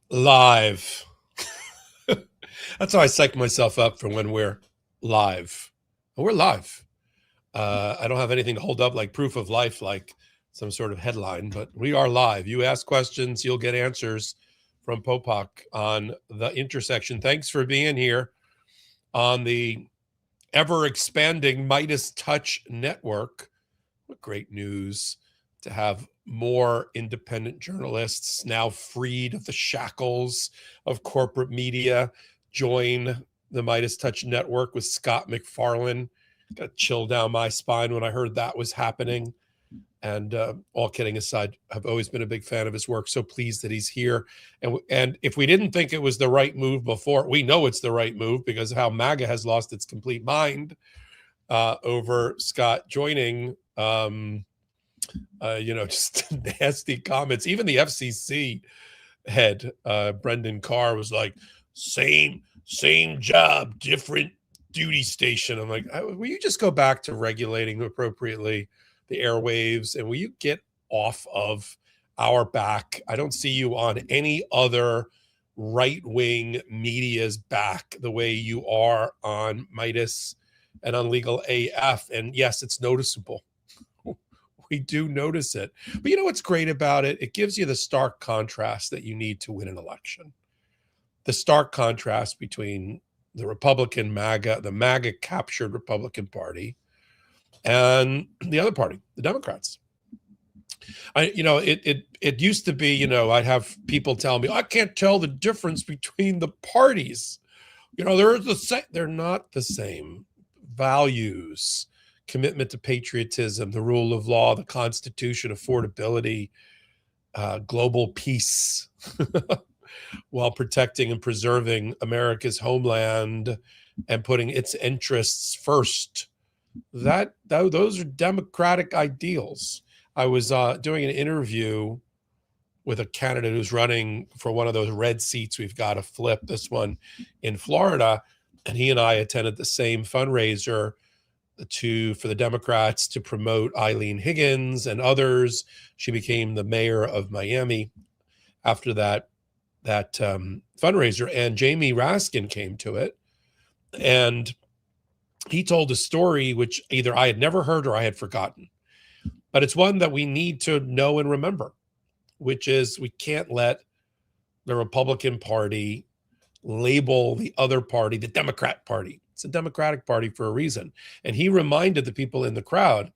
Live. That's how I psych myself up for when we're live. We're live. I don't have anything to hold up like proof of life, like some sort of headline, but we are live. You ask questions, you'll get answers from Popok on the intersection. Thanks for being here on the ever expanding Midas Touch Network. What great news to have more independent journalists now freed of the shackles of corporate media join the Midas Touch Network with Scott McFarlane. Got a chill down my spine when I heard that was happening. And all kidding aside, I've always been a big fan of his work. So pleased that he's here. And if we didn't think it was the right move before, we know it's the right move because of how MAGA has lost its complete mind over Scott joining. Just nasty comments. Even the FCC head, Brendan Carr, was like, same job, different duty station. I'm like, will you just go back to regulating appropriately the airwaves, and will you get off of our back? I don't see you on any other right-wing media's back the way you are on Midas and on Legal AF. And yes, it's noticeable. We do notice it. But you know what's great about it? It gives you the stark contrast that you need to win an election. The stark contrast between the Republican MAGA, the MAGA captured Republican Party, and the other party, the Democrats. It used to be, I'd have people tell me, I can't tell the difference between the parties. They're not the same. Values, commitment to patriotism, the rule of law, the Constitution, affordability, global peace, while protecting and preserving America's homeland and putting its interests first. Those are democratic ideals. I was doing an interview with a candidate who's running for one of those red seats we've got to flip, this one in Florida, and he and I attended the same fundraiser for the Democrats to promote Eileen Higgins and others. She became the mayor of Miami after that fundraiser, and Jamie Raskin came to it, and he told a story which either I had never heard or I had forgotten, but it's one that we need to know and remember, which is we can't let the Republican Party label the other party the Democrat Party. It's a Democratic Party for a reason. And he reminded the people in the crowd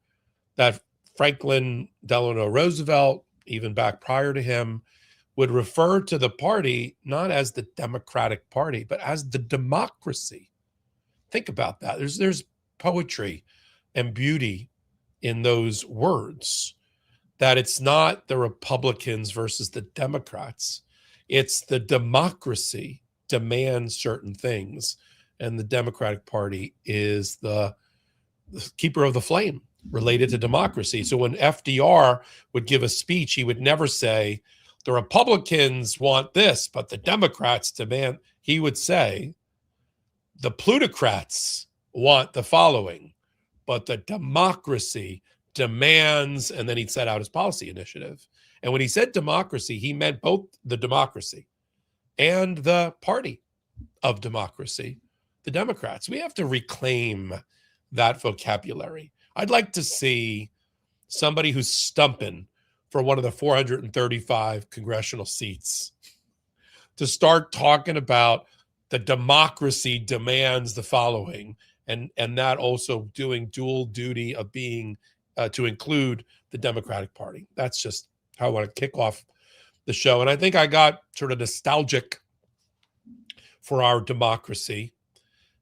that Franklin Delano Roosevelt, even back prior to him, would refer to the party not as the Democratic Party, but as the democracy. Think about that. There's poetry and beauty in those words, that it's not the Republicans versus the Democrats. It's the democracy demands certain things, and the Democratic Party is the keeper of the flame related to democracy. So when FDR would give a speech, he would never say, the Republicans want this, but the Democrats demand. He would say, the plutocrats want the following, but the democracy demands, and then he'd set out his policy initiative. And when he said democracy, he meant both the democracy and the party of democracy, the Democrats. We have to reclaim that vocabulary. I'd like to see somebody who's stumping for one of the 435 congressional seats to start talking about the democracy demands the following, and that also doing dual duty of being to include the Democratic Party. That's just how I want to kick off the show. And I think I got sort of nostalgic for our democracy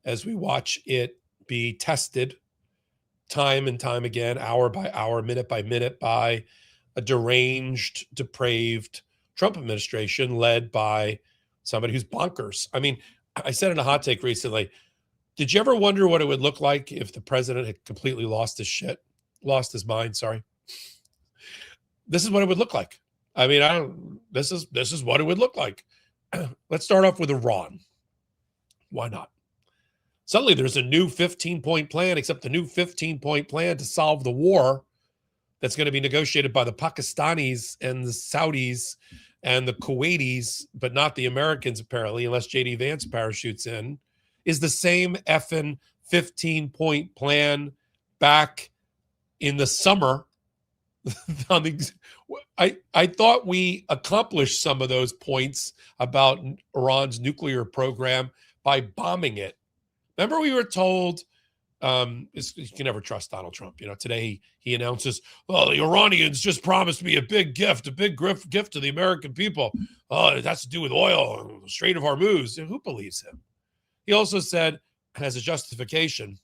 as we watch it be tested time and time again, hour by hour, minute by minute, by a deranged, depraved Trump administration led by somebody who's bonkers. I mean, I said in a hot take recently, did you ever wonder what it would look like if the president had completely lost his mind, sorry? This is what it would look like. I mean, this is what it would look like. Let's start off with Iran. Why not? Suddenly there's a new 15-point plan, except the new 15-point plan to solve the war that's going to be negotiated by the Pakistanis and the Saudis and the Kuwaitis, but not the Americans, apparently, unless J.D. Vance parachutes in, is the same effing 15-point plan back in the summer. I thought we accomplished some of those points about Iran's nuclear program by bombing it. Remember, we were told, you can never trust Donald Trump. Today he announces, well, the Iranians just promised me a big gift to the American people. Oh, it has to do with oil, the Strait of Hormuz. Who believes him? He also said, as a justification,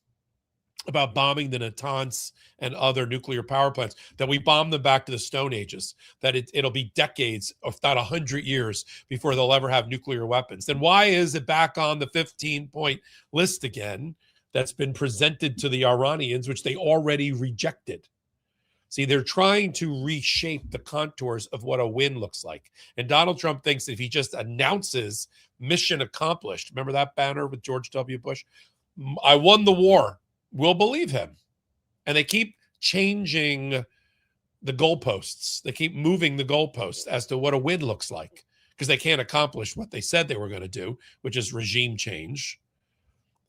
about bombing the Natanz and other nuclear power plants, that we bomb them back to the Stone Ages, that it'll be decades, if not 100 years, before they'll ever have nuclear weapons. Then why is it back on the 15-point list again that's been presented to the Iranians, which they already rejected? See, they're trying to reshape the contours of what a win looks like. And Donald Trump thinks if he just announces mission accomplished, remember that banner with George W. Bush? I won the war. We'll believe him. And they keep changing the goalposts. They keep moving the goalposts as to what a win looks like, because they can't accomplish what they said they were going to do, which is regime change.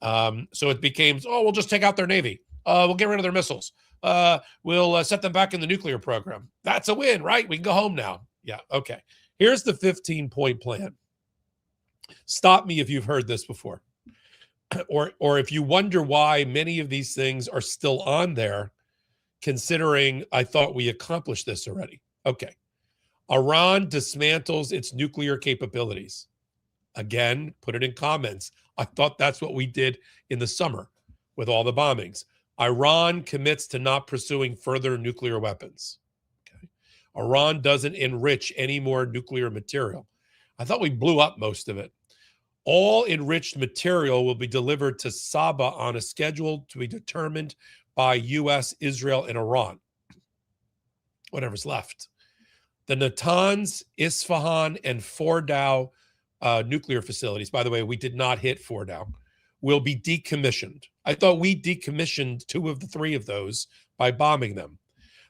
So it became, we'll just take out their Navy. We'll get rid of their missiles. We'll set them back in the nuclear program. That's a win, right? We can go home now. Yeah, okay. Here's the 15-point plan. Stop me if you've heard this before. Or if you wonder why many of these things are still on there, considering I thought we accomplished this already. Okay. Iran dismantles its nuclear capabilities. Again, put it in comments. I thought that's what we did in the summer with all the bombings. Iran commits to not pursuing further nuclear weapons. Okay. Iran doesn't enrich any more nuclear material. I thought we blew up most of it. All enriched material will be delivered to Sabah on a schedule to be determined by U.S., Israel, and Iran. Whatever's left. The Natanz, Isfahan, and Fordow nuclear facilities, by the way, we did not hit Fordow, will be decommissioned. I thought we decommissioned 2 of the 3 of those by bombing them.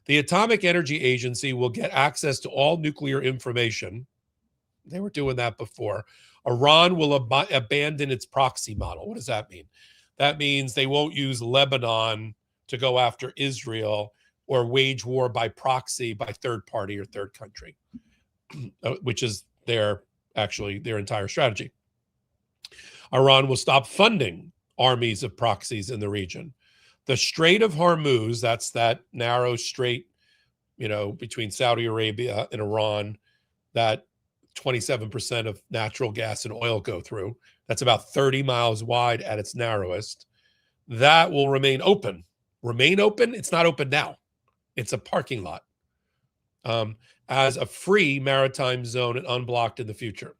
The Atomic Energy Agency will get access to all nuclear information. They were doing that before. Iran will abandon its proxy model. What does that mean? That means they won't use Lebanon to go after Israel or wage war by proxy by third party or third country, which is their entire strategy. Iran will stop funding armies of proxies in the region. The Strait of Hormuz, that's that narrow strait, between Saudi Arabia and Iran, that 27% of natural gas and oil go through. That's about 30 miles wide at its narrowest. That will remain open. Remain open? It's not open now. It's a parking lot as a free maritime zone and unblocked in the future.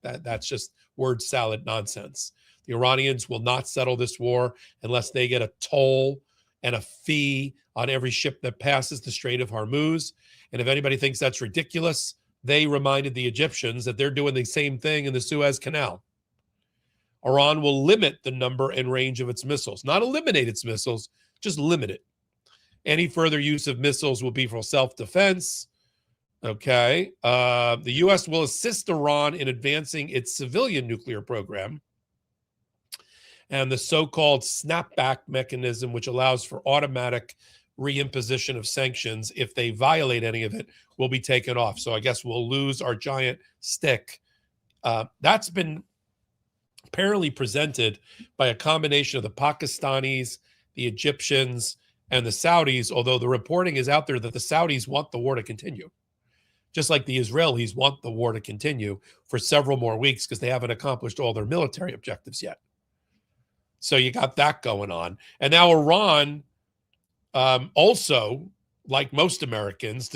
That's just word salad nonsense. The Iranians will not settle this war unless they get a toll and a fee on every ship that passes the Strait of Hormuz. And if anybody thinks that's ridiculous, they reminded the Egyptians that they're doing the same thing in the Suez Canal. Iran will limit the number and range of its missiles, not eliminate its missiles, just limit it. Any further use of missiles will be for self-defense. Okay. The U.S. will assist Iran in advancing its civilian nuclear program. And the so-called snapback mechanism, which allows for automatic reimposition of sanctions if they violate any of it, will be taken off. So I guess we'll lose our giant stick. That's been apparently presented by a combination of the Pakistanis, the Egyptians, and the Saudis, although the reporting is out there that the Saudis want the war to continue, just like the Israelis want the war to continue for several more weeks because they haven't accomplished all their military objectives yet. So you got that going on. And now Iran also, like most Americans,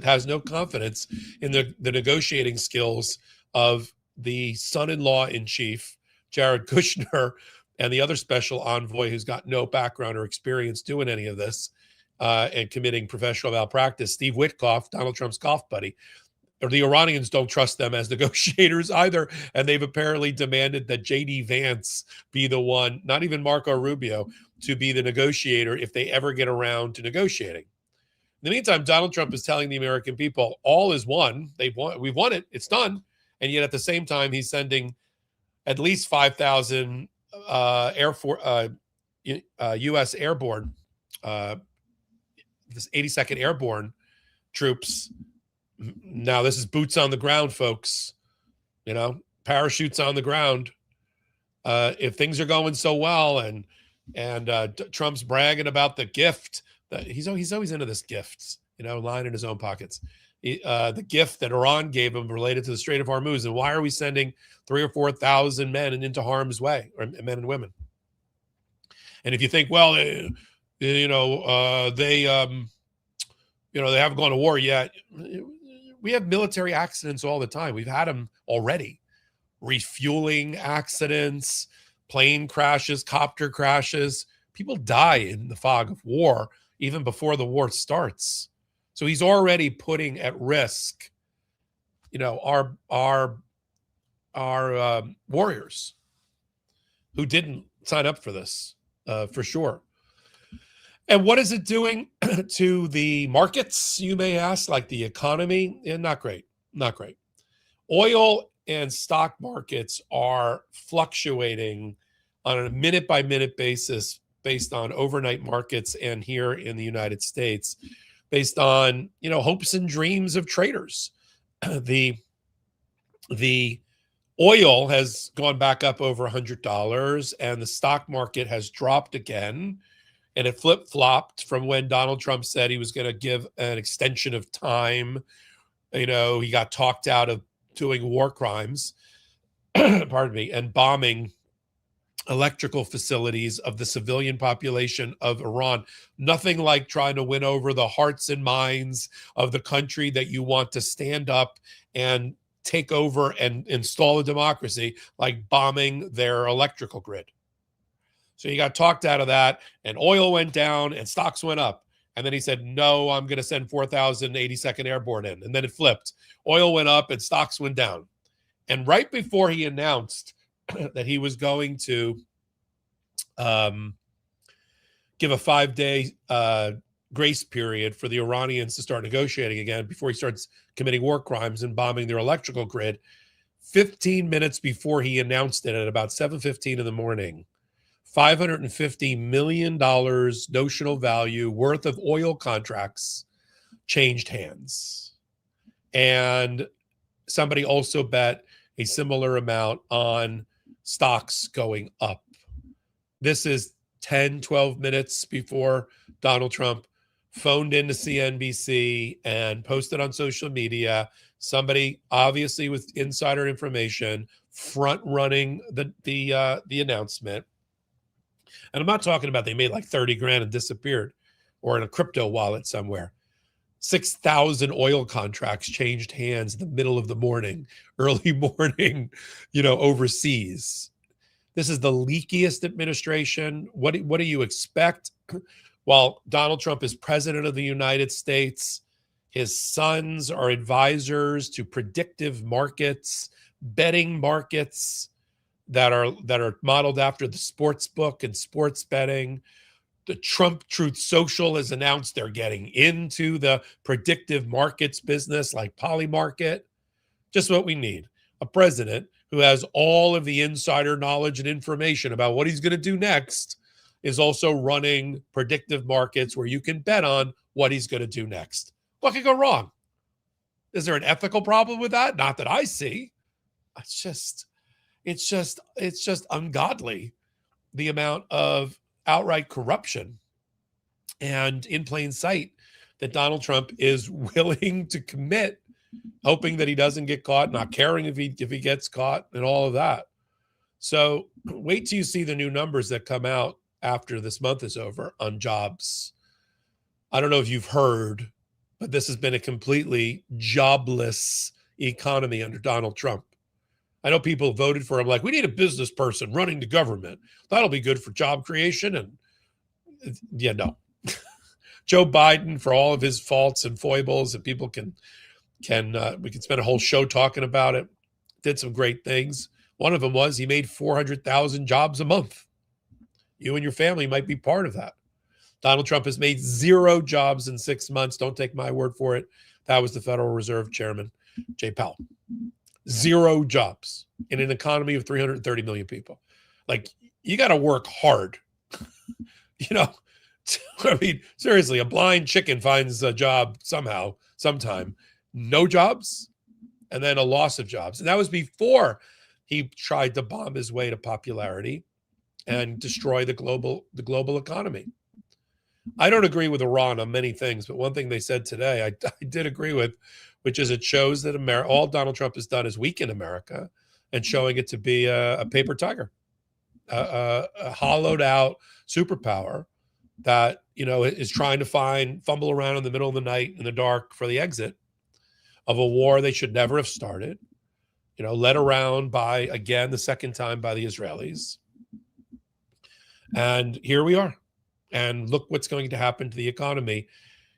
has no confidence in the negotiating skills of the son-in-law-in-chief, Jared Kushner, and the other special envoy who's got no background or experience doing any of this and committing professional malpractice, Steve Witkoff, Donald Trump's golf buddy. Or the Iranians don't trust them as negotiators either, and they've apparently demanded that J.D. Vance be the one, not even Marco Rubio, to be the negotiator if they ever get around to negotiating. In the meantime, Donald Trump is telling the American people all is won. We've won it. It's done. And yet at the same time, he's sending at least 5,000 U.S. airborne, this 82nd Airborne troops. Now this is boots on the ground, folks. Parachutes on the ground. If things are going so well, and Trump's bragging about the gift that he's always into this gifts, lying in his own pockets. The gift that Iran gave him related to the Strait of Hormuz, and why are we sending 3,000 or 4,000 men into harm's way, or men and women? And if you think, well, they haven't gone to war yet, we have military accidents all the time. We've had them already. Refueling accidents, plane crashes, copter crashes. People die in the fog of war even before the war starts. So he's already putting at risk, our warriors who didn't sign up for this, for sure. And what is it doing to the markets, you may ask, like the economy? Not great. Oil and stock markets are fluctuating on a minute-by-minute basis based on overnight markets, and here in the United States, based on hopes and dreams of traders. The oil has gone back up over $100, and the stock market has dropped again, and it flip-flopped from when Donald Trump said he was going to give an extension of time. He got talked out of doing war crimes, pardon me, and bombing electrical facilities of the civilian population of Iran. Nothing like trying to win over the hearts and minds of the country that you want to stand up and take over and install a democracy, like bombing their electrical grid. So he got talked out of that, and oil went down and stocks went up. And then he said, no, I'm going to send 4,000 82nd Airborne in. And then it flipped. Oil went up and stocks went down. And right before he announced that he was going to give a 5-day grace period for the Iranians to start negotiating again before he starts committing war crimes and bombing their electrical grid, 15 minutes before he announced it at about 7:15 in the morning, $550 million notional value worth of oil contracts changed hands. And somebody also bet a similar amount on stocks going up. This is 10, 12 minutes before Donald Trump phoned into CNBC and posted on social media. Somebody obviously with insider information front running the announcement. And I'm not talking about they made like 30 grand and disappeared, or in a crypto wallet somewhere. 6,000 oil contracts changed hands in the middle of the morning, early morning, overseas. This is the leakiest administration. What do you expect? While Donald Trump is president of the United States, his sons are advisors to predictive markets, betting markets that are modeled after the sports book and sports betting. The Trump Truth Social has announced they're getting into the predictive markets business like Polymarket. Just what we need. A president who has all of the insider knowledge and information about what he's going to do next is also running predictive markets where you can bet on what he's going to do next. What could go wrong? Is there an ethical problem with that? Not that I see. It's just ungodly, the amount of outright corruption and in plain sight that Donald Trump is willing to commit, hoping that he doesn't get caught, not caring if he gets caught, and all of that. So wait till you see the new numbers that come out after this month is over on jobs. I don't know if you've heard, but this has been a completely jobless economy under Donald Trump. I know people voted for him like, we need a business person running the government. That'll be good for job creation. And yeah, no. Joe Biden, for all of his faults and foibles, and people we can spend a whole show talking about it, did some great things. One of them was he made 400,000 jobs a month. You and your family might be part of that. Donald Trump has made 0 jobs in 6 months. Don't take my word for it. That was the Federal Reserve Chairman, Jay Powell. 0 jobs in an economy of 330 million people. Like, you got to work hard. You know, I mean, seriously, a blind chicken finds a job somehow, sometime. No jobs, and then a loss of jobs. And that was before he tried to bomb his way to popularity and destroy the global economy. I don't agree with Iran on many things, but one thing they said today I did agree with, which is it shows that all Donald Trump has done is weaken America and showing it to be a paper tiger, a hollowed out superpower that, you know, is trying to fumble around in the middle of the night in the dark for the exit of a war they should never have started, you know, led around by, again, the second time by the Israelis. And here we are. And look what's going to happen to the economy.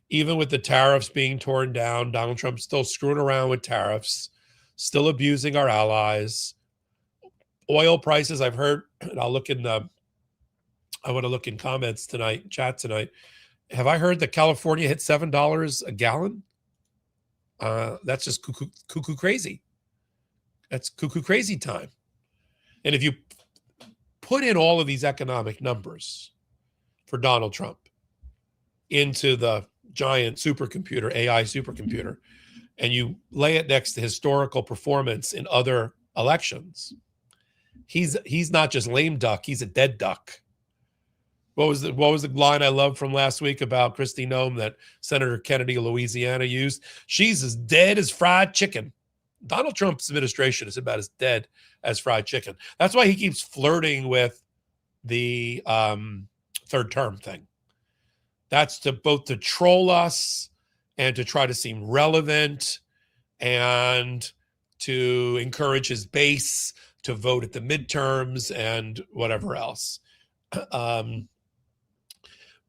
Even with the tariffs being torn down, Donald Trump's still screwing around with tariffs, still abusing our allies. Oil prices, I've heard, and I want to look in comments tonight, chat tonight. Have I heard that California hit $7 a gallon? That's just cuckoo crazy. That's cuckoo crazy time. And if you put in all of these economic numbers for Donald Trump into the giant supercomputer, AI supercomputer, and you lay it next to historical performance in other elections, he's not just lame duck, he's a dead duck. What was the line I loved from last week about Kristi Noem that Senator Kennedy of Louisiana used? She's as dead as fried chicken. Donald Trump's administration is about as dead as fried chicken. That's why he keeps flirting with the third term thing. That's both to troll us and to try to seem relevant and to encourage his base to vote at the midterms and whatever else.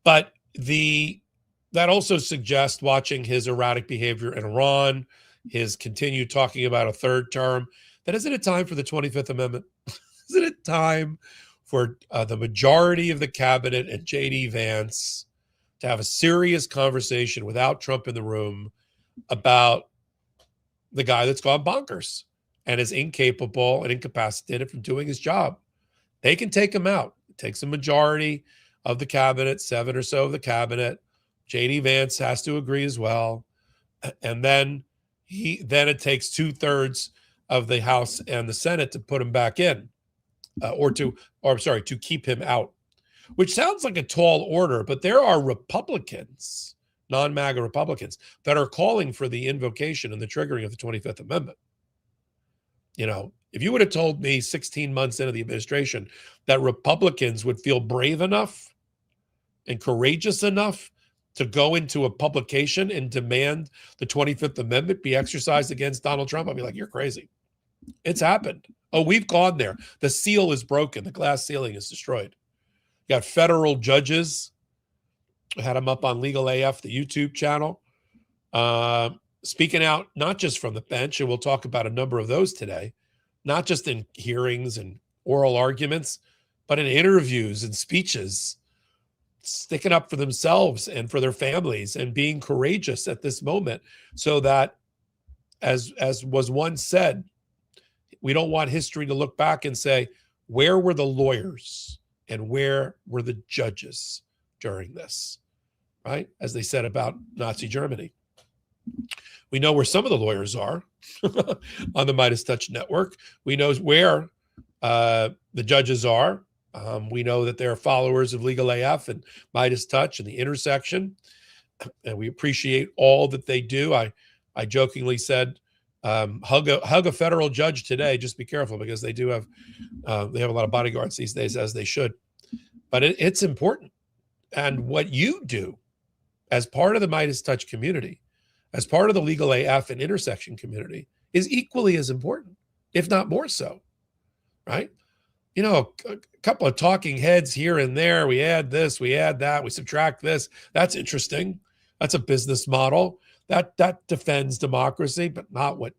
But that also suggests, watching his erratic behavior in Iran, his continued talking about a third term, that isn't it time for the 25th Amendment? Isn't it time for the majority of the cabinet and J.D. Vance to have a serious conversation without Trump in the room about the guy that's gone bonkers and is incapable and incapacitated from doing his job? They can take him out. It takes a majority of the cabinet, 7 or so of the cabinet. J.D. Vance has to agree as well. And then it takes 2/3 of the House and the Senate to put him back in, to keep him out, which sounds like a tall order, but there are Republicans, non-MAGA Republicans, that are calling for the invocation and the triggering of the 25th Amendment. You know, if you would have told me 16 months into the administration that Republicans would feel brave enough and courageous enough to go into a publication and demand the 25th Amendment be exercised against Donald Trump, I'd be like, you're crazy. It's happened. Oh, we've gone there. The seal is broken. The glass ceiling is destroyed. You got federal judges. I had them up on Legal AF, the YouTube channel, speaking out, not just from the bench, and we'll talk about a number of those today, not just in hearings and oral arguments, but in interviews and speeches, sticking up for themselves and for their families and being courageous at this moment, so that, as was once said, we don't want history to look back and say, where were the lawyers and where were the judges during this, right? As they said about Nazi Germany. We know where some of the lawyers are on the Midas Touch Network. We know where the judges are. We know that they're followers of Legal AF and Midas Touch and the Intersection, and we appreciate all that they do. I jokingly said, hug a federal judge today. Just be careful, because they do have a lot of bodyguards these days, as they should. But it's important, and what you do as part of the Midas Touch community, as part of the Legal AF and Intersection community, is equally as important, if not more so, right? You know, a couple of talking heads here and there. We add this, we add that, we subtract this. That's interesting. That's a business model. That defends democracy, but not what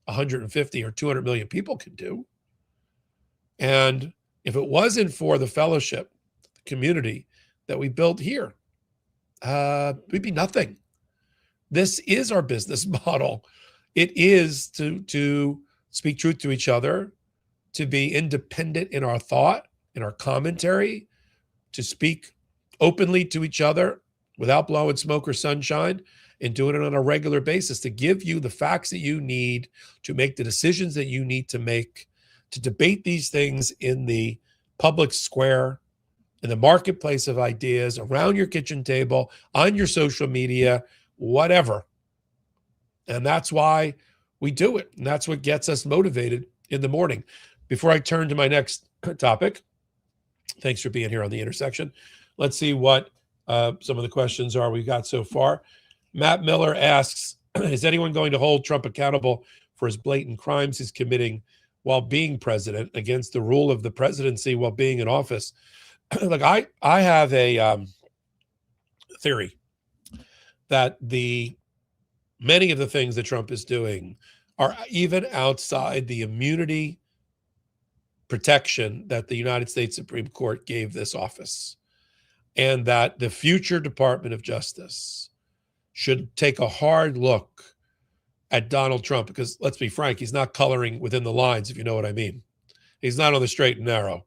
150 or 200 million people can do. And if it wasn't for the fellowship, the community, that we built here, we'd be nothing. This is our business model. It is to speak truth to each other, to be independent in our thought, in our commentary, to speak openly to each other without blowing smoke or sunshine, and doing it on a regular basis to give you the facts that you need to make the decisions that you need to make, to debate these things in the public square, in the marketplace of ideas, around your kitchen table, on your social media, whatever. And that's why we do it. And that's what gets us motivated in the morning. Before I turn to my next topic, thanks for being here on The Intersection. Let's see what some of the questions are we've got so far. Matt Miller asks, is anyone going to hold Trump accountable for his blatant crimes he's committing while being president against the rule of the presidency while being in office? Look, I have a theory that many of the things that Trump is doing are even outside the immunity protection that the United States Supreme Court gave this office, and that the future Department of Justice should take a hard look at Donald Trump, because let's be frank, he's not coloring within the lines, if you know what I mean. He's not on the straight and narrow,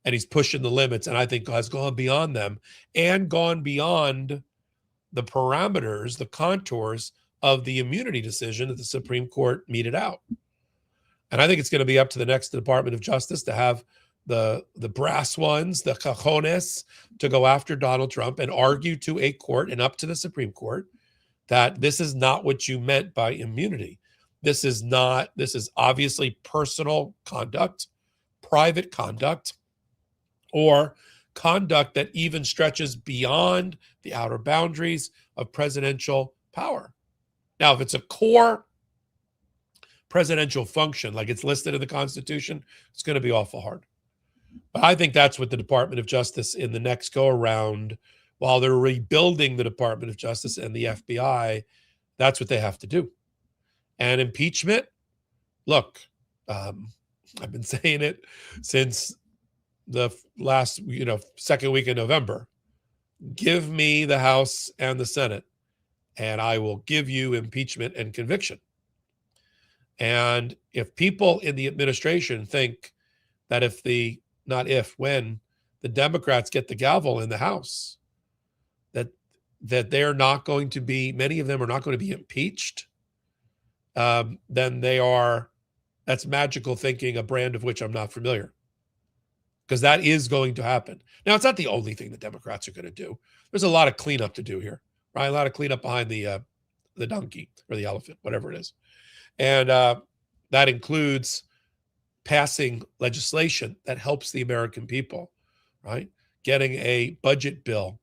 and he's pushing the limits, and I think has gone beyond them and gone beyond the parameters, the contours of the immunity decision that the Supreme Court meted out. And I think it's going to be up to the next Department of Justice to have the brass ones, the cajones, to go after Donald Trump and argue to a court and up to the Supreme Court that this is not what you meant by immunity. This is obviously personal conduct, private conduct, or conduct that even stretches beyond the outer boundaries of presidential power. Now, if it's a core presidential function, like it's listed in the Constitution, it's going to be awful hard. But I think that's what the Department of Justice in the next go around, while they're rebuilding the Department of Justice and the FBI, that's what they have to do. And impeachment, look, I've been saying it since the last, second week of November. Give me the House and the Senate, and I will give you impeachment and conviction. And if people in the administration think that when the Democrats get the gavel in the House, that they're not going to be, many of them are not going to be impeached, then that's magical thinking, a brand of which I'm not familiar. Because that is going to happen. Now, it's not the only thing the Democrats are going to do. There's a lot of cleanup to do here, right? A lot of cleanup behind the donkey or the elephant, whatever it is. And that includes passing legislation that helps the American people, right? Getting a budget bill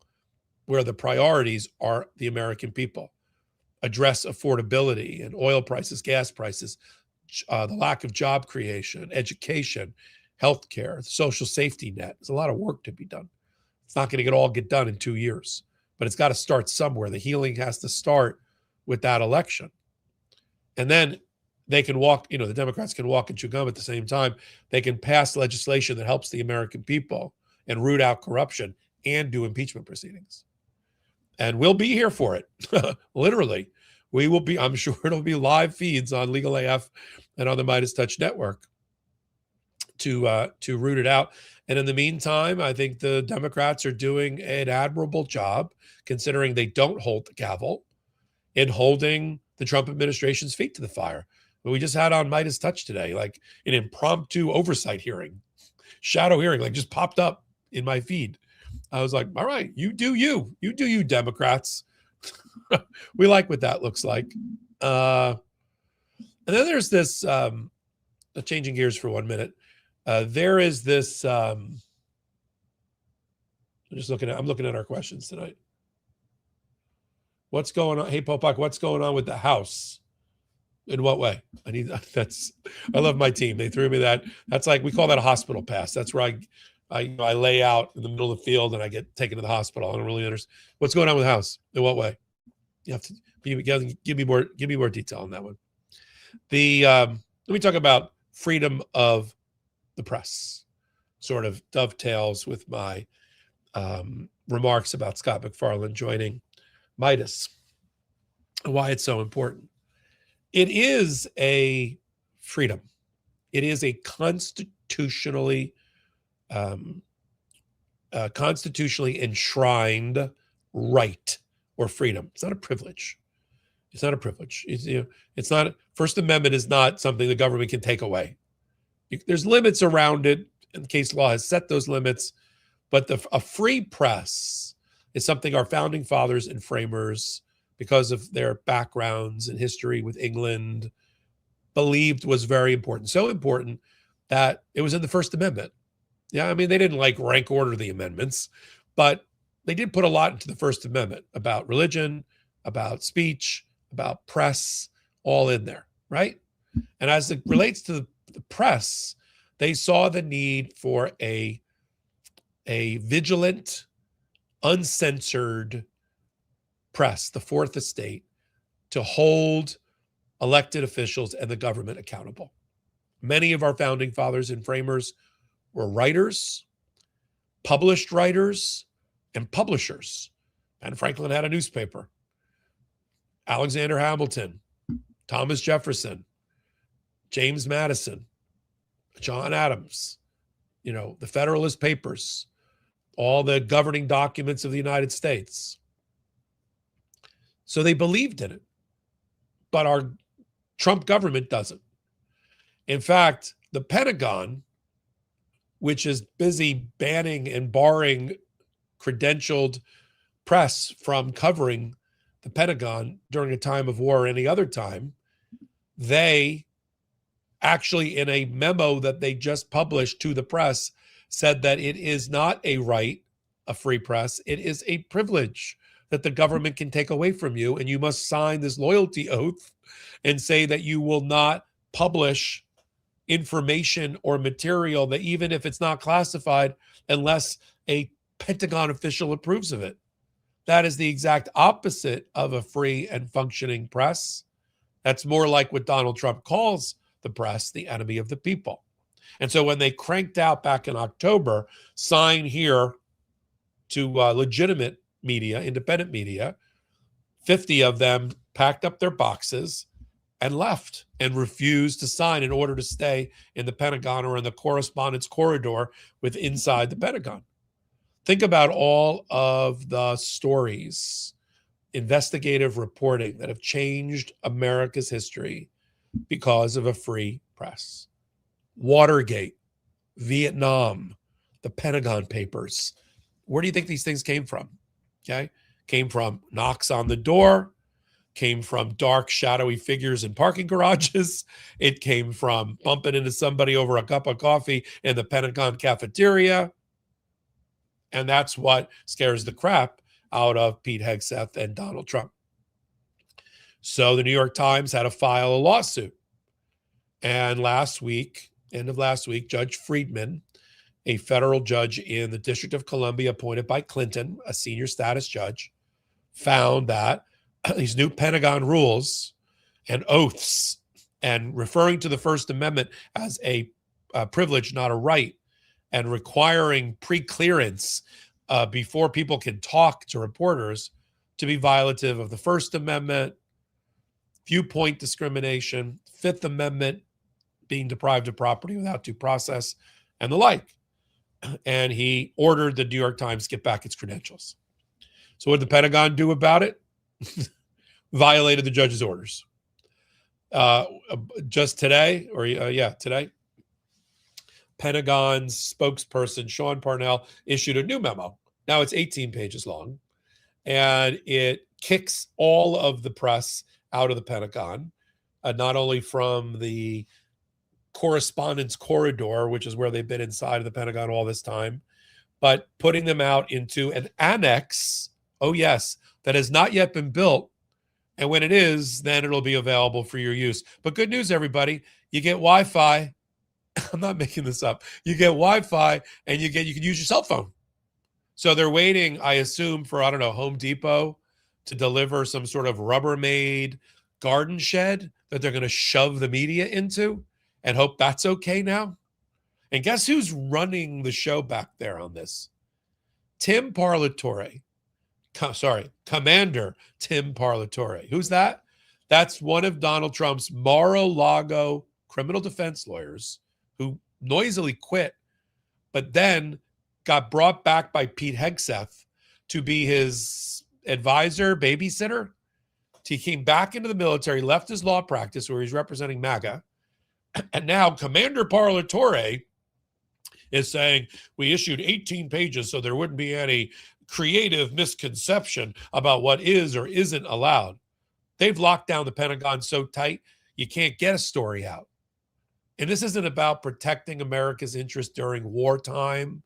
where the priorities are the American people, address affordability and oil prices, gas prices, the lack of job creation, education, healthcare, social safety net. There's a lot of work to be done. It's not going to all get done in 2 years, but it's got to start somewhere. The healing has to start with that election. And then they can walk, the Democrats can walk and chew gum at the same time. They can pass legislation that helps the American people and root out corruption and do impeachment proceedings. And we'll be here for it. Literally. We will be, I'm sure it'll be live feeds on Legal AF and on the Midas Touch Network to root it out. And in the meantime, I think the Democrats are doing an admirable job, considering they don't hold the gavel, in holding the Trump administration's feet to the fire. But we just had on Midas Touch today, like an impromptu oversight hearing, shadow hearing, like just popped up in my feed. I was like, all right, you do you, Democrats. We like what that looks like. And then there's this, changing gears for 1 minute. There is this, I'm looking at our questions tonight. What's going on? Hey, Popok, what's going on with the House? In what way? I love my team. They threw me that. That's like, we call that a hospital pass. That's where I lay out in the middle of the field and I get taken to the hospital. I don't really understand what's going on with the House. In what way? You have to give me more detail on that one. Let me talk about freedom of the press. Sort of dovetails with my remarks about Scott McFarlane joining Midas and why it's so important. It is a freedom. It is a constitutionally enshrined right or freedom. It's not a privilege. It's not a privilege. It's not. First Amendment is not something the government can take away. There's limits around it, and case law has set those limits. But a free press is something our founding fathers and framers, because of their backgrounds and history with England, believed was very important. So important that it was in the First Amendment. Yeah, I mean, they didn't like rank order the amendments, but they did put a lot into the First Amendment about religion, about speech, about press, all in there, right? And as it relates to the press, they saw the need for a vigilant, uncensored press, the fourth estate, to hold elected officials and the government accountable. Many of our founding fathers and framers were writers, published writers, and publishers. Ben Franklin had a newspaper. Alexander Hamilton, Thomas Jefferson, James Madison, John Adams, the Federalist Papers, all the governing documents of the United States. So they believed in it. But our Trump government doesn't. In fact, the Pentagon, which is busy banning and barring credentialed press from covering the Pentagon during a time of war or any other time, they actually, in a memo that they just published to the press, said that it is not a right, a free press. It is a privilege that the government can take away from you, and you must sign this loyalty oath and say that you will not publish information or material, that even if it's not classified, unless a Pentagon official approves of it. That is the exact opposite of a free and functioning press. That's more like what Donald Trump calls the press, the enemy of the people. And so when they cranked out back in October, sign here to legitimate media, independent media, 50 of them packed up their boxes and left and refused to sign in order to stay in the Pentagon or in the correspondence corridor with inside the Pentagon. Think about all of the stories, investigative reporting that have changed America's history because of a free press. Watergate, Vietnam, the Pentagon Papers. Where do you think these things came from? Okay, came from knocks on the door, came from dark, shadowy figures in parking garages. It came from bumping into somebody over a cup of coffee in the Pentagon cafeteria. And that's what scares the crap out of Pete Hegseth and Donald Trump. So the New York Times had to file a lawsuit. And last week, end of last week, Judge Friedman, a federal judge in the District of Columbia appointed by Clinton, a senior status judge, found that these new Pentagon rules and oaths and referring to the First Amendment as a privilege, not a right, and requiring pre-clearance before people can talk to reporters to be violative of the First Amendment, viewpoint discrimination, Fifth Amendment, being deprived of property without due process, and the like. And he ordered the New York Times get back its credentials. So what did the Pentagon do about it? Violated the judge's orders. Just today, today, Pentagon's spokesperson, Sean Parnell, issued a new memo. Now it's 18 pages long, and it kicks all of the press out of the Pentagon, not only from the correspondence corridor, which is where they've been inside of the Pentagon all this time, but putting them out into an annex, oh yes, that has not yet been built. And when it is, then it'll be available for your use. But good news, everybody, you get Wi-Fi. I'm not making this up. You get Wi-Fi and you can use your cell phone. So they're waiting, I assume, for, Home Depot to deliver some sort of Rubbermaid garden shed that they're going to shove the media into and hope that's okay now. And guess who's running the show back there on this? Tim Parlatore. Commander Tim Parlatore. Who's that? That's one of Donald Trump's Mar-a-Lago criminal defense lawyers who noisily quit, but then got brought back by Pete Hegseth to be his advisor, babysitter. He came back into the military, left his law practice where he's representing MAGA, and now Commander Parlatore is saying we issued 18 pages so there wouldn't be any creative misconception about what is or isn't allowed. They've locked down the Pentagon so tight, you can't get a story out. And this isn't about protecting America's interest during wartime.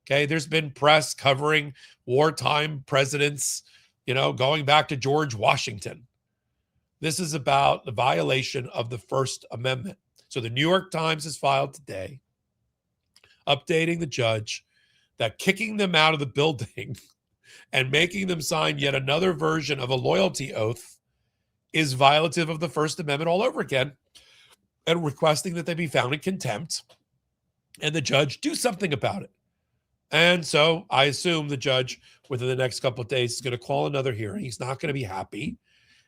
Okay, there's been press covering wartime presidents, going back to George Washington. This is about the violation of the First Amendment. So the New York Times has filed today, updating the judge that kicking them out of the building and making them sign yet another version of a loyalty oath is violative of the First Amendment all over again, and requesting that they be found in contempt and the judge do something about it. And so I assume the judge within the next couple of days is going to call another hearing. He's not going to be happy.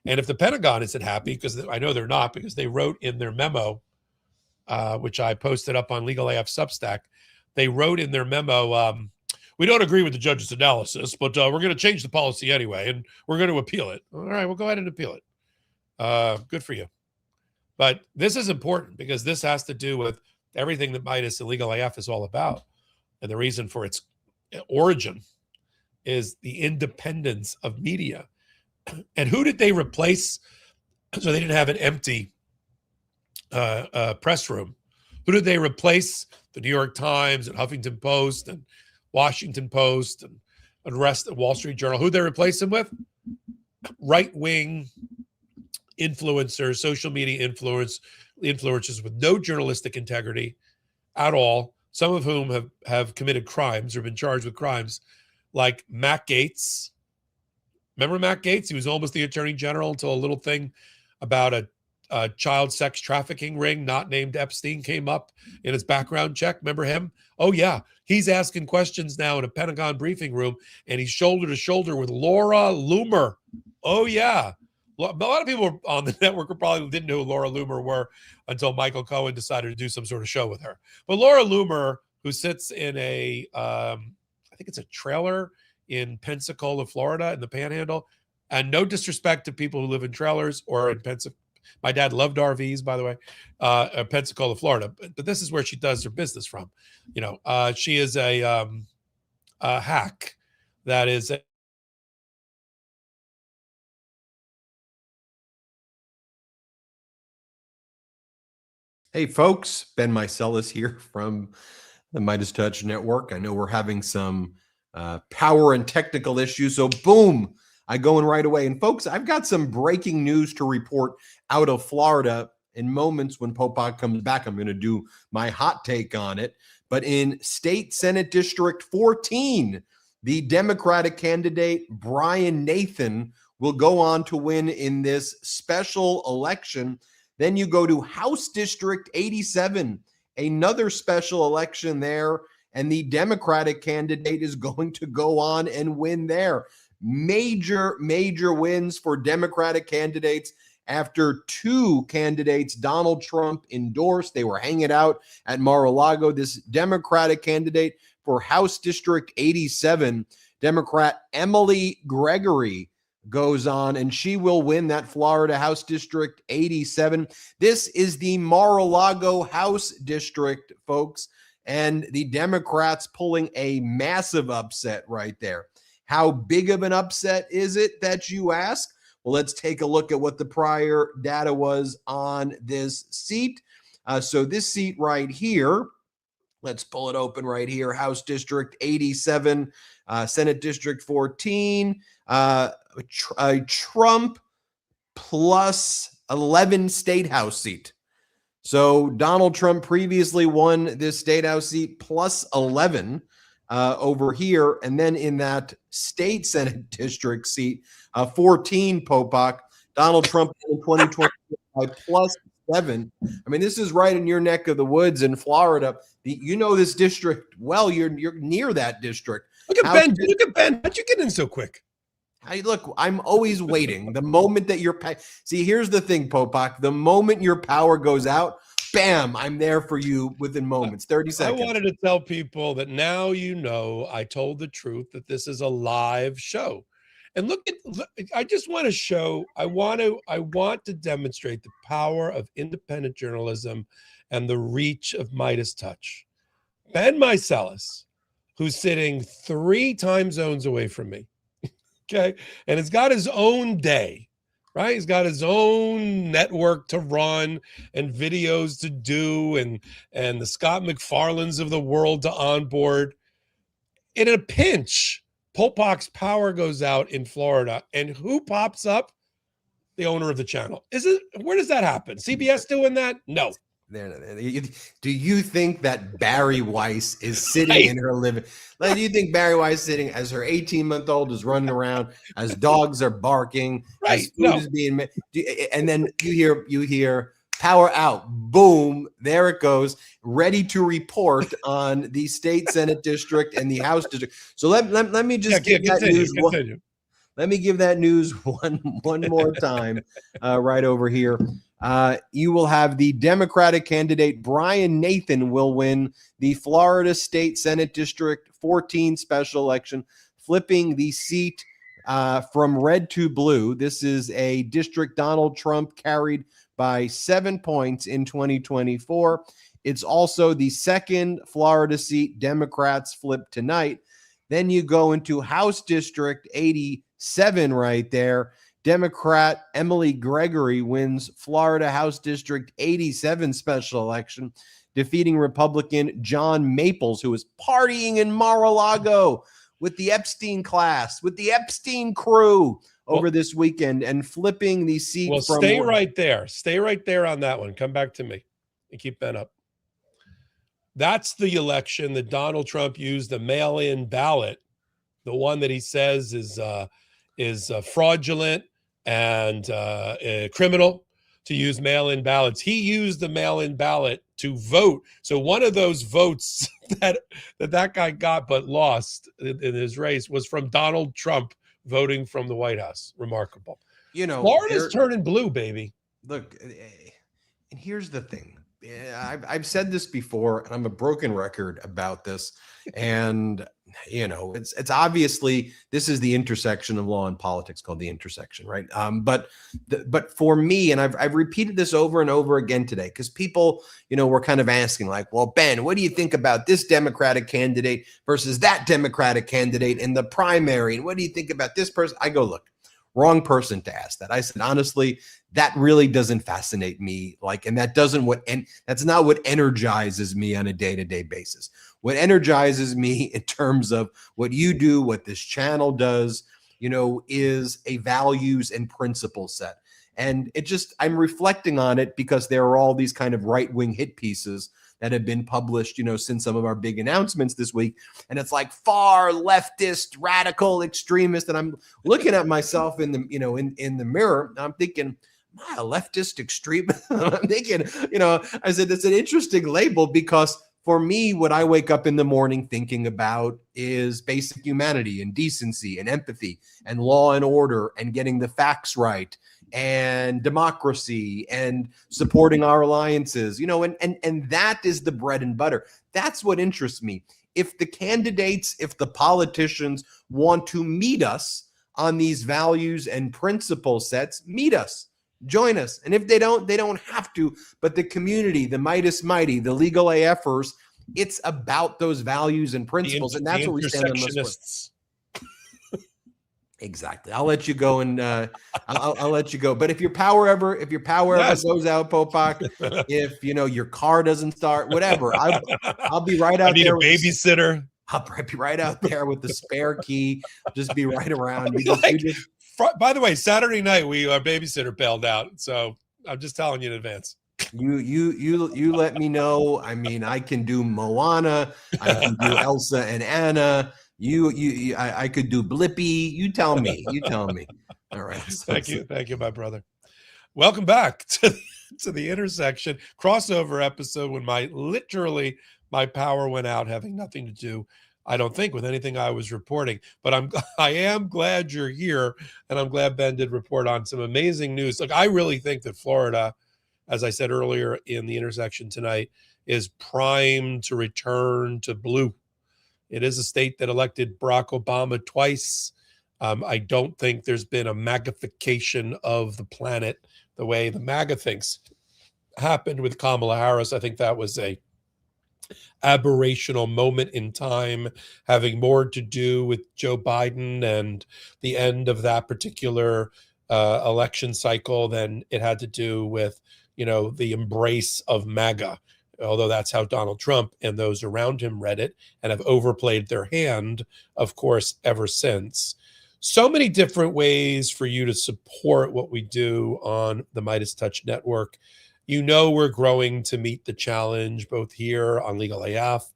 And if the Pentagon isn't happy, because I know they're not, because they wrote in their memo, which I posted up on Legal AF Substack, they wrote in their memo, we don't agree with the judge's analysis, but we're going to change the policy anyway, and we're going to appeal it. All right, we'll go ahead and appeal it. Good for you. But this is important because this has to do with everything that Midas and Legal AF is all about. And the reason for its origin is the independence of media. And who did they replace so they didn't have an empty press room? Who did they replace? The New York Times and Huffington Post and Washington Post and the rest of Wall Street Journal. Who did they replace them with? Right-wing influencers, social media influencers with no journalistic integrity at all, some of whom have committed crimes or been charged with crimes, like Matt Gaetz. Remember Matt Gaetz? He was almost the attorney general until a little thing about a child sex trafficking ring not named Epstein came up in his background check. Remember him? Oh, yeah. He's asking questions now in a Pentagon briefing room, and he's shoulder to shoulder with Laura Loomer. Oh, yeah. A lot of people on the network probably didn't know who Laura Loomer were until Michael Cohen decided to do some sort of show with her. But Laura Loomer, who sits in I think it's a trailer in Pensacola, Florida, in the Panhandle, and no disrespect to people who live in trailers or in Pensacola. My dad loved RVs, by the way, Pensacola, Florida. But this is where she does her business from. She is a hack that is Hey, folks, Ben Meiselas here from the Midas Touch Network. I know we're having some power and technical issues, so boom, I go in right away. And folks, I've got some breaking news to report out of Florida. In moments when Popok comes back, I'm going to do my hot take on it. But in State Senate District 14, the Democratic candidate Brian Nathan will go on to win in this special election. Then you go to House District 87, another special election there, and the Democratic candidate is going to go on and win there. Major, major wins for Democratic candidates after two candidates Donald Trump endorsed. They were hanging out at Mar-a-Lago. This Democratic candidate for House District 87, Democrat Emily Gregory, goes on, and she will win that Florida House District 87. This is the Mar-a-Lago House District, folks, and the Democrats pulling a massive upset right there. How big of an upset is it, that you ask? Well, let's take a look at what the prior data was on this seat. So this seat right here, let's pull it open right here, House District 87, Senate District 14, a Trump plus 11 state house seat. So Donald Trump previously won this state house seat plus 11 over here. And then in that state Senate district seat, 14, Popok, Donald Trump in 2020 by plus 7. I mean, this is right in your neck of the woods in Florida. You know this district well. You're near that district. Look at How Ben. should, Look at Ben. How'd you get in so quick? look, I'm always waiting. The moment that see, here's the thing, Popok. The moment your power goes out, bam, I'm there for you within moments, 30 I seconds. wanted to tell people that now you know I told the truth, that this is a live show. And I just want to show, I want to demonstrate the power of independent journalism and the reach of Midas Touch. Ben Meiselas, who's sitting 3 time zones away from me, okay, and has got his own day, right? He's got his own network to run and videos to do, and the Scott McFarlanes of the world to onboard. In a pinch, Popok's power goes out in Florida, and who pops up? The owner of the channel. Where does that happen? CBS doing that? No. Do you think that Barry Weiss is sitting Right. in her living? Like, do you think Barry Weiss sitting as her 18-month-old is running around, as dogs are barking, Right. as food is being made, and then you hear power out, boom, there it goes, ready to report on the state Senate district and the House district. So let me just give that news. Let me give that news one more time, right over here. You will have the Democratic candidate Brian Nathan will win the Florida State Senate District 14 special election, flipping the seat from red to blue. This is a district Donald Trump carried by 7 points in 2024. It's also the second Florida seat Democrats flip tonight. Then you go into House District 87 right there. Democrat Emily Gregory wins Florida House District 87 special election, defeating Republican John Maples, who is partying in Mar-a-Lago with the Epstein class, with the Epstein crew over this weekend, and flipping the seat. Well, stay right there. Stay right there on that one. Come back to me and keep that up. That's the election that Donald Trump used the mail-in ballot, the one that he says is fraudulent and criminal to use mail-in ballots. He used the mail-in ballot to vote. So one of those votes that guy got but lost in his race was from Donald Trump voting from the White House. Remarkable. Florida's turning blue, baby. Look, and here's the thing. I've said this before, and I'm a broken record about this. And it's obviously, this is the intersection of law and politics, called the intersection, right? But for me, and I've repeated this over and over again today, because people, were kind of asking, like, well, Ben, what do you think about this Democratic candidate versus that Democratic candidate in the primary? And what do you think about this person? I go, look, wrong person to ask that. I said, honestly, that really doesn't fascinate me. And that's not what energizes me on a day-to-day basis. What energizes me in terms of what you do, what this channel does, is a values and principle set. And I'm reflecting on it because there are all these kind of right-wing hit pieces that have been published, since some of our big announcements this week. And it's like far leftist, radical, extremist. And I'm looking at myself in the, in the mirror. And I'm thinking, am I a leftist extremist? I'm thinking, I said, it's an interesting label, because for me, what I wake up in the morning thinking about is basic humanity and decency and empathy and law and order and getting the facts right and democracy and supporting our alliances, and that is the bread and butter. That's what interests me. If the candidates, if the politicians want to meet us on these values and principle sets, meet us. Join us. And if they don't have to. But the community, the Midas Mighty, the legal AFers, it's about those values and principles. And that's what we stand on this for. Exactly. I'll let you go, and I'll let you go. But if your power ever goes out, Popok, if your car doesn't start, whatever, I'll be right out there. I need a babysitter. I'll be right out there with the spare key. Just be right around. By the way, Saturday night our babysitter bailed out, so I'm just telling you in advance. You let me know. I mean, I can do Moana. I can do Elsa and Anna. I could do Blippi. You tell me. All right. Thank you, my brother. Welcome back to the intersection crossover episode when my power went out, having nothing to do I don't think, with anything I was reporting. But I am glad you're here, and I'm glad Ben did report on some amazing news. Look, I really think that Florida, as I said earlier in the intersection tonight, is primed to return to blue. It is a state that elected Barack Obama twice. I don't think there's been a magnification of the planet the way the MAGA thinks happened with Kamala Harris. I think that was a aberrational moment in time, having more to do with Joe Biden and the end of that particular election cycle than it had to do with, the embrace of MAGA. Although that's how Donald Trump and those around him read it and have overplayed their hand, of course, ever since. So many different ways for you to support what we do on the Midas Touch Network. We're growing to meet the challenge, both here on Legal AF,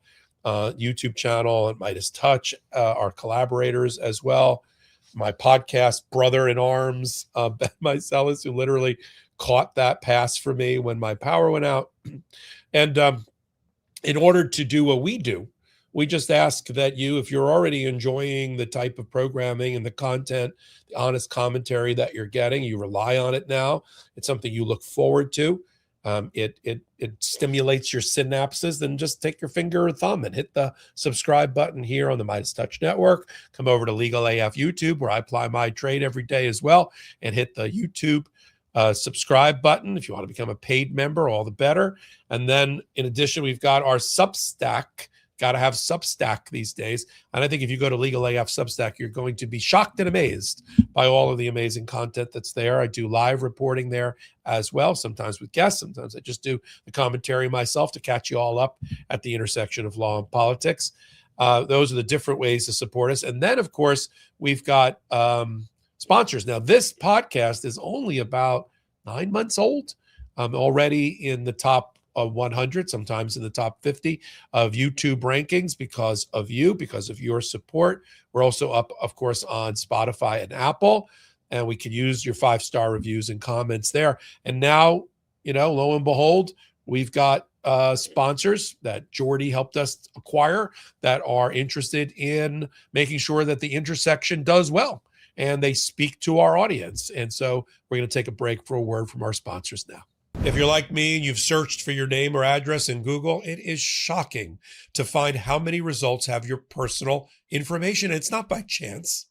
YouTube channel, and Midas Touch, our collaborators as well. My podcast brother in arms, Ben Meiselas, who literally caught that pass for me when my power went out. And in order to do what we do, we just ask that you, if you're already enjoying the type of programming and the content, the honest commentary that you're getting, you rely on it now. It's something you look forward to. It stimulates your synapses. Then just take your finger or thumb and hit the subscribe button here on the Midas Touch Network. Come over to Legal AF YouTube, where I apply my trade every day as well, and hit the YouTube subscribe button. If you want to become a paid member, all the better. And then in addition, we've got our Substack. Got to have Substack these days. And I think if you go to Legal AF Substack, you're going to be shocked and amazed by all of the amazing content that's there. I do live reporting there as well, sometimes with guests. Sometimes I just do the commentary myself to catch you all up at the intersection of law and politics. Those are the different ways to support us. And then, of course, we've got sponsors. Now, this podcast is only about 9 months old. I'm already in the top 100, sometimes in the top 50 of YouTube rankings because of you, because of your support. We're also up, of course, on Spotify and Apple, and we can use your 5-star reviews and comments there. And now, lo and behold, we've got sponsors that Jordy helped us acquire that are interested in making sure that the intersection does well, and they speak to our audience. And so we're going to take a break for a word from our sponsors now. If you're like me and you've searched for your name or address in Google, it is shocking to find how many results have your personal information. It's not by chance.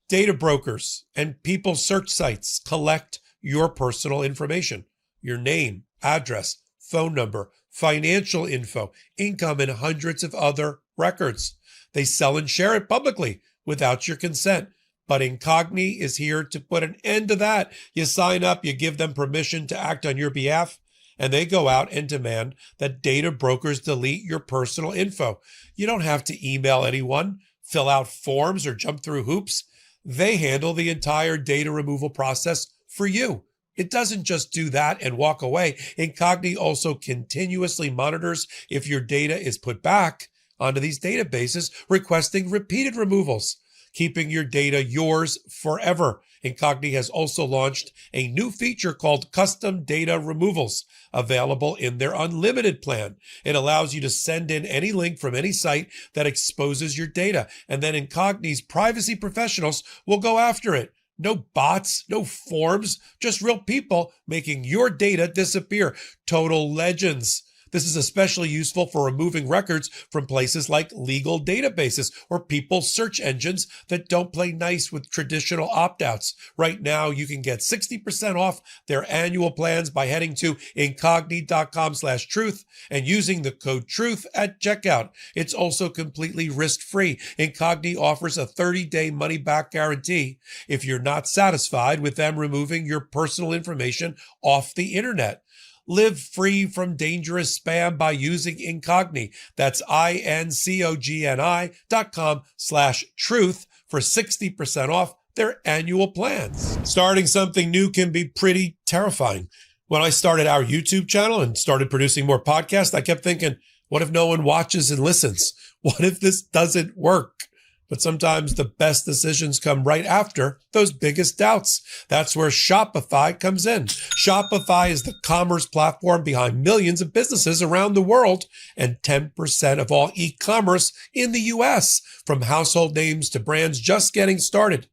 Data brokers and people's search sites collect your personal information, your name, address, phone number, financial info, income, and hundreds of other records. They sell and share it publicly without your consent. But Incogni is here to put an end to that. You sign up, you give them permission to act on your behalf, and they go out and demand that data brokers delete your personal info. You don't have to email anyone, fill out forms, or jump through hoops. They handle the entire data removal process for you. It doesn't just do that and walk away. Incogni also continuously monitors if your data is put back onto these databases, requesting repeated removals, keeping your data yours forever. Incogni has also launched a new feature called Custom Data Removals, available in their unlimited plan. It allows you to send in any link from any site that exposes your data, and then Incogni's privacy professionals will go after it. No bots, no forms, just real people making your data disappear. Total legends. This is especially useful for removing records from places like legal databases or people's search engines that don't play nice with traditional opt-outs. Right now, you can get 60% off their annual plans by heading to incogni.com/truth and using the code TRUTH at checkout. It's also completely risk-free. Incogni offers a 30-day money-back guarantee if you're not satisfied with them removing your personal information off the internet. Live free from dangerous spam by using Incogni. That's incogni.com/truth for 60% off their annual plans. Starting something new can be pretty terrifying. When I started our YouTube channel and started producing more podcasts, I kept thinking, what if no one watches and listens? What if this doesn't work? But sometimes the best decisions come right after those biggest doubts. That's where Shopify comes in. Shopify is the commerce platform behind millions of businesses around the world and 10% of all e-commerce in the US, from household names to brands just getting started.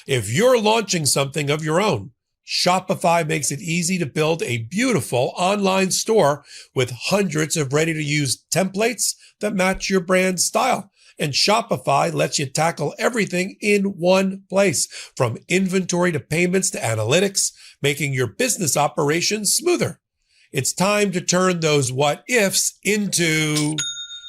If you're launching something of your own, Shopify makes it easy to build a beautiful online store with hundreds of ready-to-use templates that match your brand style. And Shopify lets you tackle everything in one place, from inventory to payments to analytics, making your business operations smoother. It's time to turn those what ifs into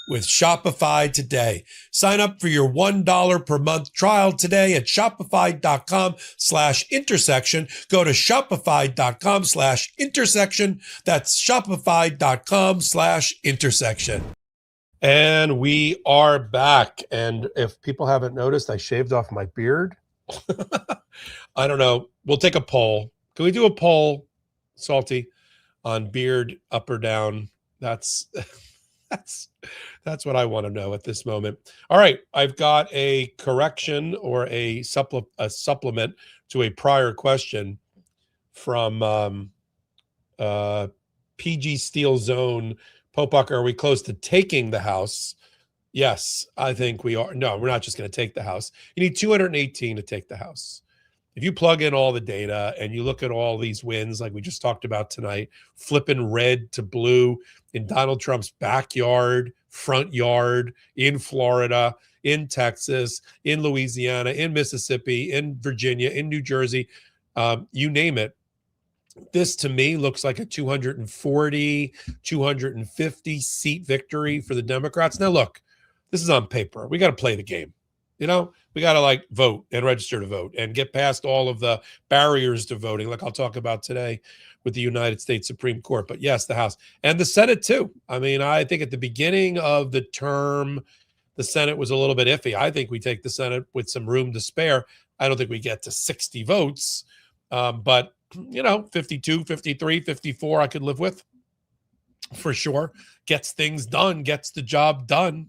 with Shopify today. Sign up for your $1 per month trial today at shopify.com/intersection. Go to shopify.com/intersection. That's shopify.com/intersection. And we are back. And if people haven't noticed, I shaved off my beard. I don't know. We'll take a poll. Can we do a poll, Salty, on beard up or down? That's what I want to know at this moment. All right. I've got a correction or a supplement to a prior question from PG Steel Zone. Popok, are we close to taking the House? Yes, I think we are. No, we're not just going to take the House. You need 218 to take the House. If you plug in all the data and you look at all these wins, like we just talked about tonight, flipping red to blue in Donald Trump's backyard, front yard, in Florida, in Texas, in Louisiana, in Mississippi, in Virginia, in New Jersey, you name it. This to me looks like a 240, 250 seat victory for the Democrats. Now, look, this is on paper. We got to play the game. You know, we got to vote and register to vote and get past all of the barriers to voting, like I'll talk about today with the United States Supreme Court. But yes, the House and the Senate, too. I mean, I think at the beginning of the term, the Senate was a little bit iffy. I think we take the Senate with some room to spare. I don't think we get to 60 votes, but 52, 53, 54, I could live with for sure. Gets things done, gets the job done.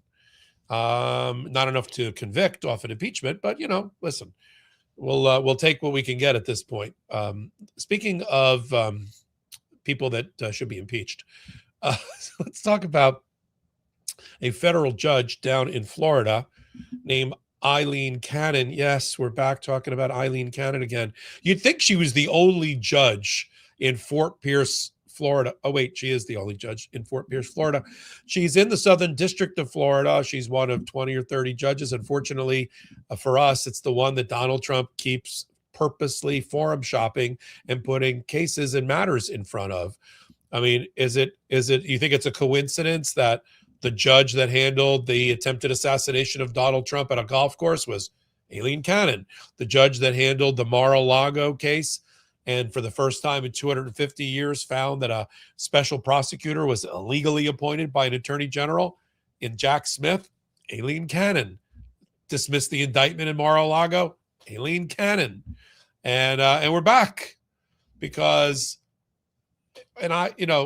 Not enough to convict off an impeachment, but listen, we'll take what we can get at this point. Speaking of people that should be impeached, let's talk about a federal judge down in Florida named Eileen Cannon. Yes, we're back talking about Eileen Cannon again. You'd think she was the only judge in Fort Pierce, Florida. Oh, wait, she is the only judge in Fort Pierce, Florida. She's in the Southern District of Florida. She's one of 20 or 30 judges. Unfortunately, for us, it's the one that Donald Trump keeps purposely forum shopping and putting cases and matters in front of. I mean, is it, you think it's a coincidence that the judge that handled the attempted assassination of Donald Trump at a golf course was Eileen Cannon? The judge that handled the Mar-a-Lago case and for the first time in 250 years found that a special prosecutor was illegally appointed by an attorney general in Jack Smith? Eileen Cannon. Dismissed the indictment in Mar-a-Lago? Eileen Cannon. And we're back because, and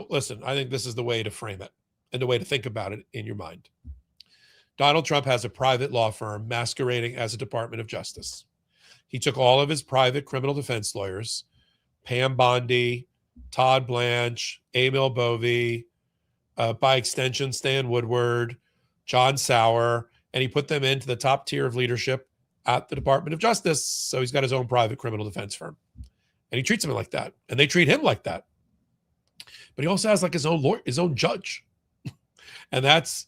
listen, I think this is the way to frame it and the way to think about it in your mind. Donald Trump has a private law firm masquerading as a Department of Justice. He took all of his private criminal defense lawyers, Pam Bondi, Todd Blanche, Emil Bovee, by extension, Stan Woodward, John Sauer, and he put them into the top tier of leadership at the Department of Justice. So he's got his own private criminal defense firm. And he treats them like that. And they treat him like that. But he also has his own lawyer, his own judge. And that's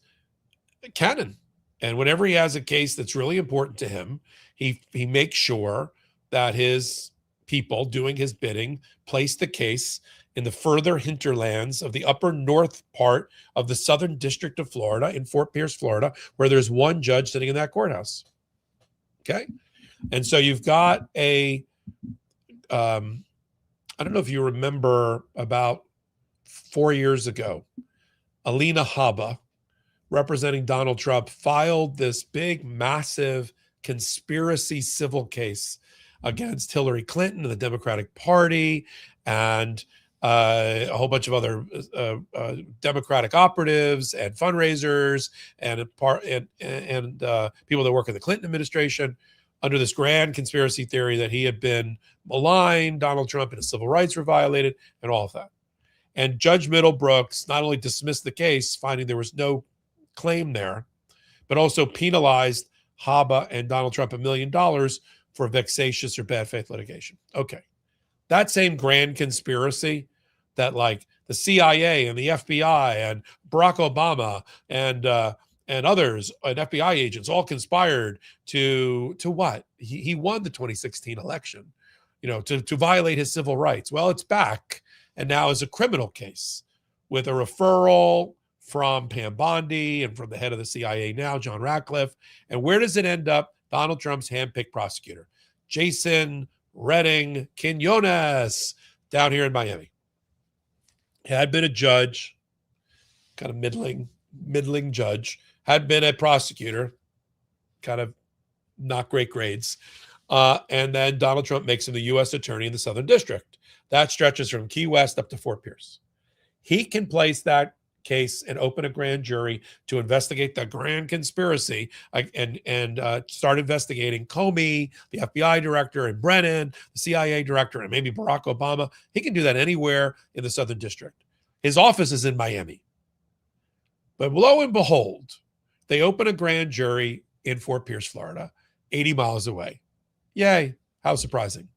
Cannon. And whenever he has a case that's really important to him, he makes sure that his people doing his bidding place the case in the further hinterlands of the upper north part of the Southern District of Florida in Fort Pierce, Florida, where there's one judge sitting in that courthouse. Okay. And so you've got I don't know if you remember about 4 years ago, Alina Habba, representing Donald Trump, filed this big, massive conspiracy civil case against Hillary Clinton and the Democratic Party and a whole bunch of other Democratic operatives and fundraisers and people that work in the Clinton administration under this grand conspiracy theory that he had been maligned, Donald Trump, and his civil rights were violated, and all of that. And Judge Middlebrooks not only dismissed the case, finding there was no claim there, but also penalized Haba and Donald Trump $1 million for vexatious or bad faith litigation. Okay. That same grand conspiracy that like the CIA and the FBI and Barack Obama and others and FBI agents all conspired to what? He won the 2016 election, to violate his civil rights. Well, it's back, and now is a criminal case with a referral from Pam Bondi and from the head of the CIA now, John Ratcliffe. And where does it end up? Donald Trump's handpicked prosecutor, Jason Redding Quinones, down here in Miami. Had been a judge, kind of middling judge, had been a prosecutor, kind of not great grades. And then Donald Trump makes him the U.S. attorney in the Southern District. That stretches from Key West up to Fort Pierce. He can place that case and open a grand jury to investigate the grand conspiracy and start investigating Comey, the FBI director, and Brennan, the CIA director, and maybe Barack Obama. He can do that anywhere in the Southern District. His office is in Miami. But lo and behold, they open a grand jury in Fort Pierce, Florida, 80 miles away. Yay, how surprising.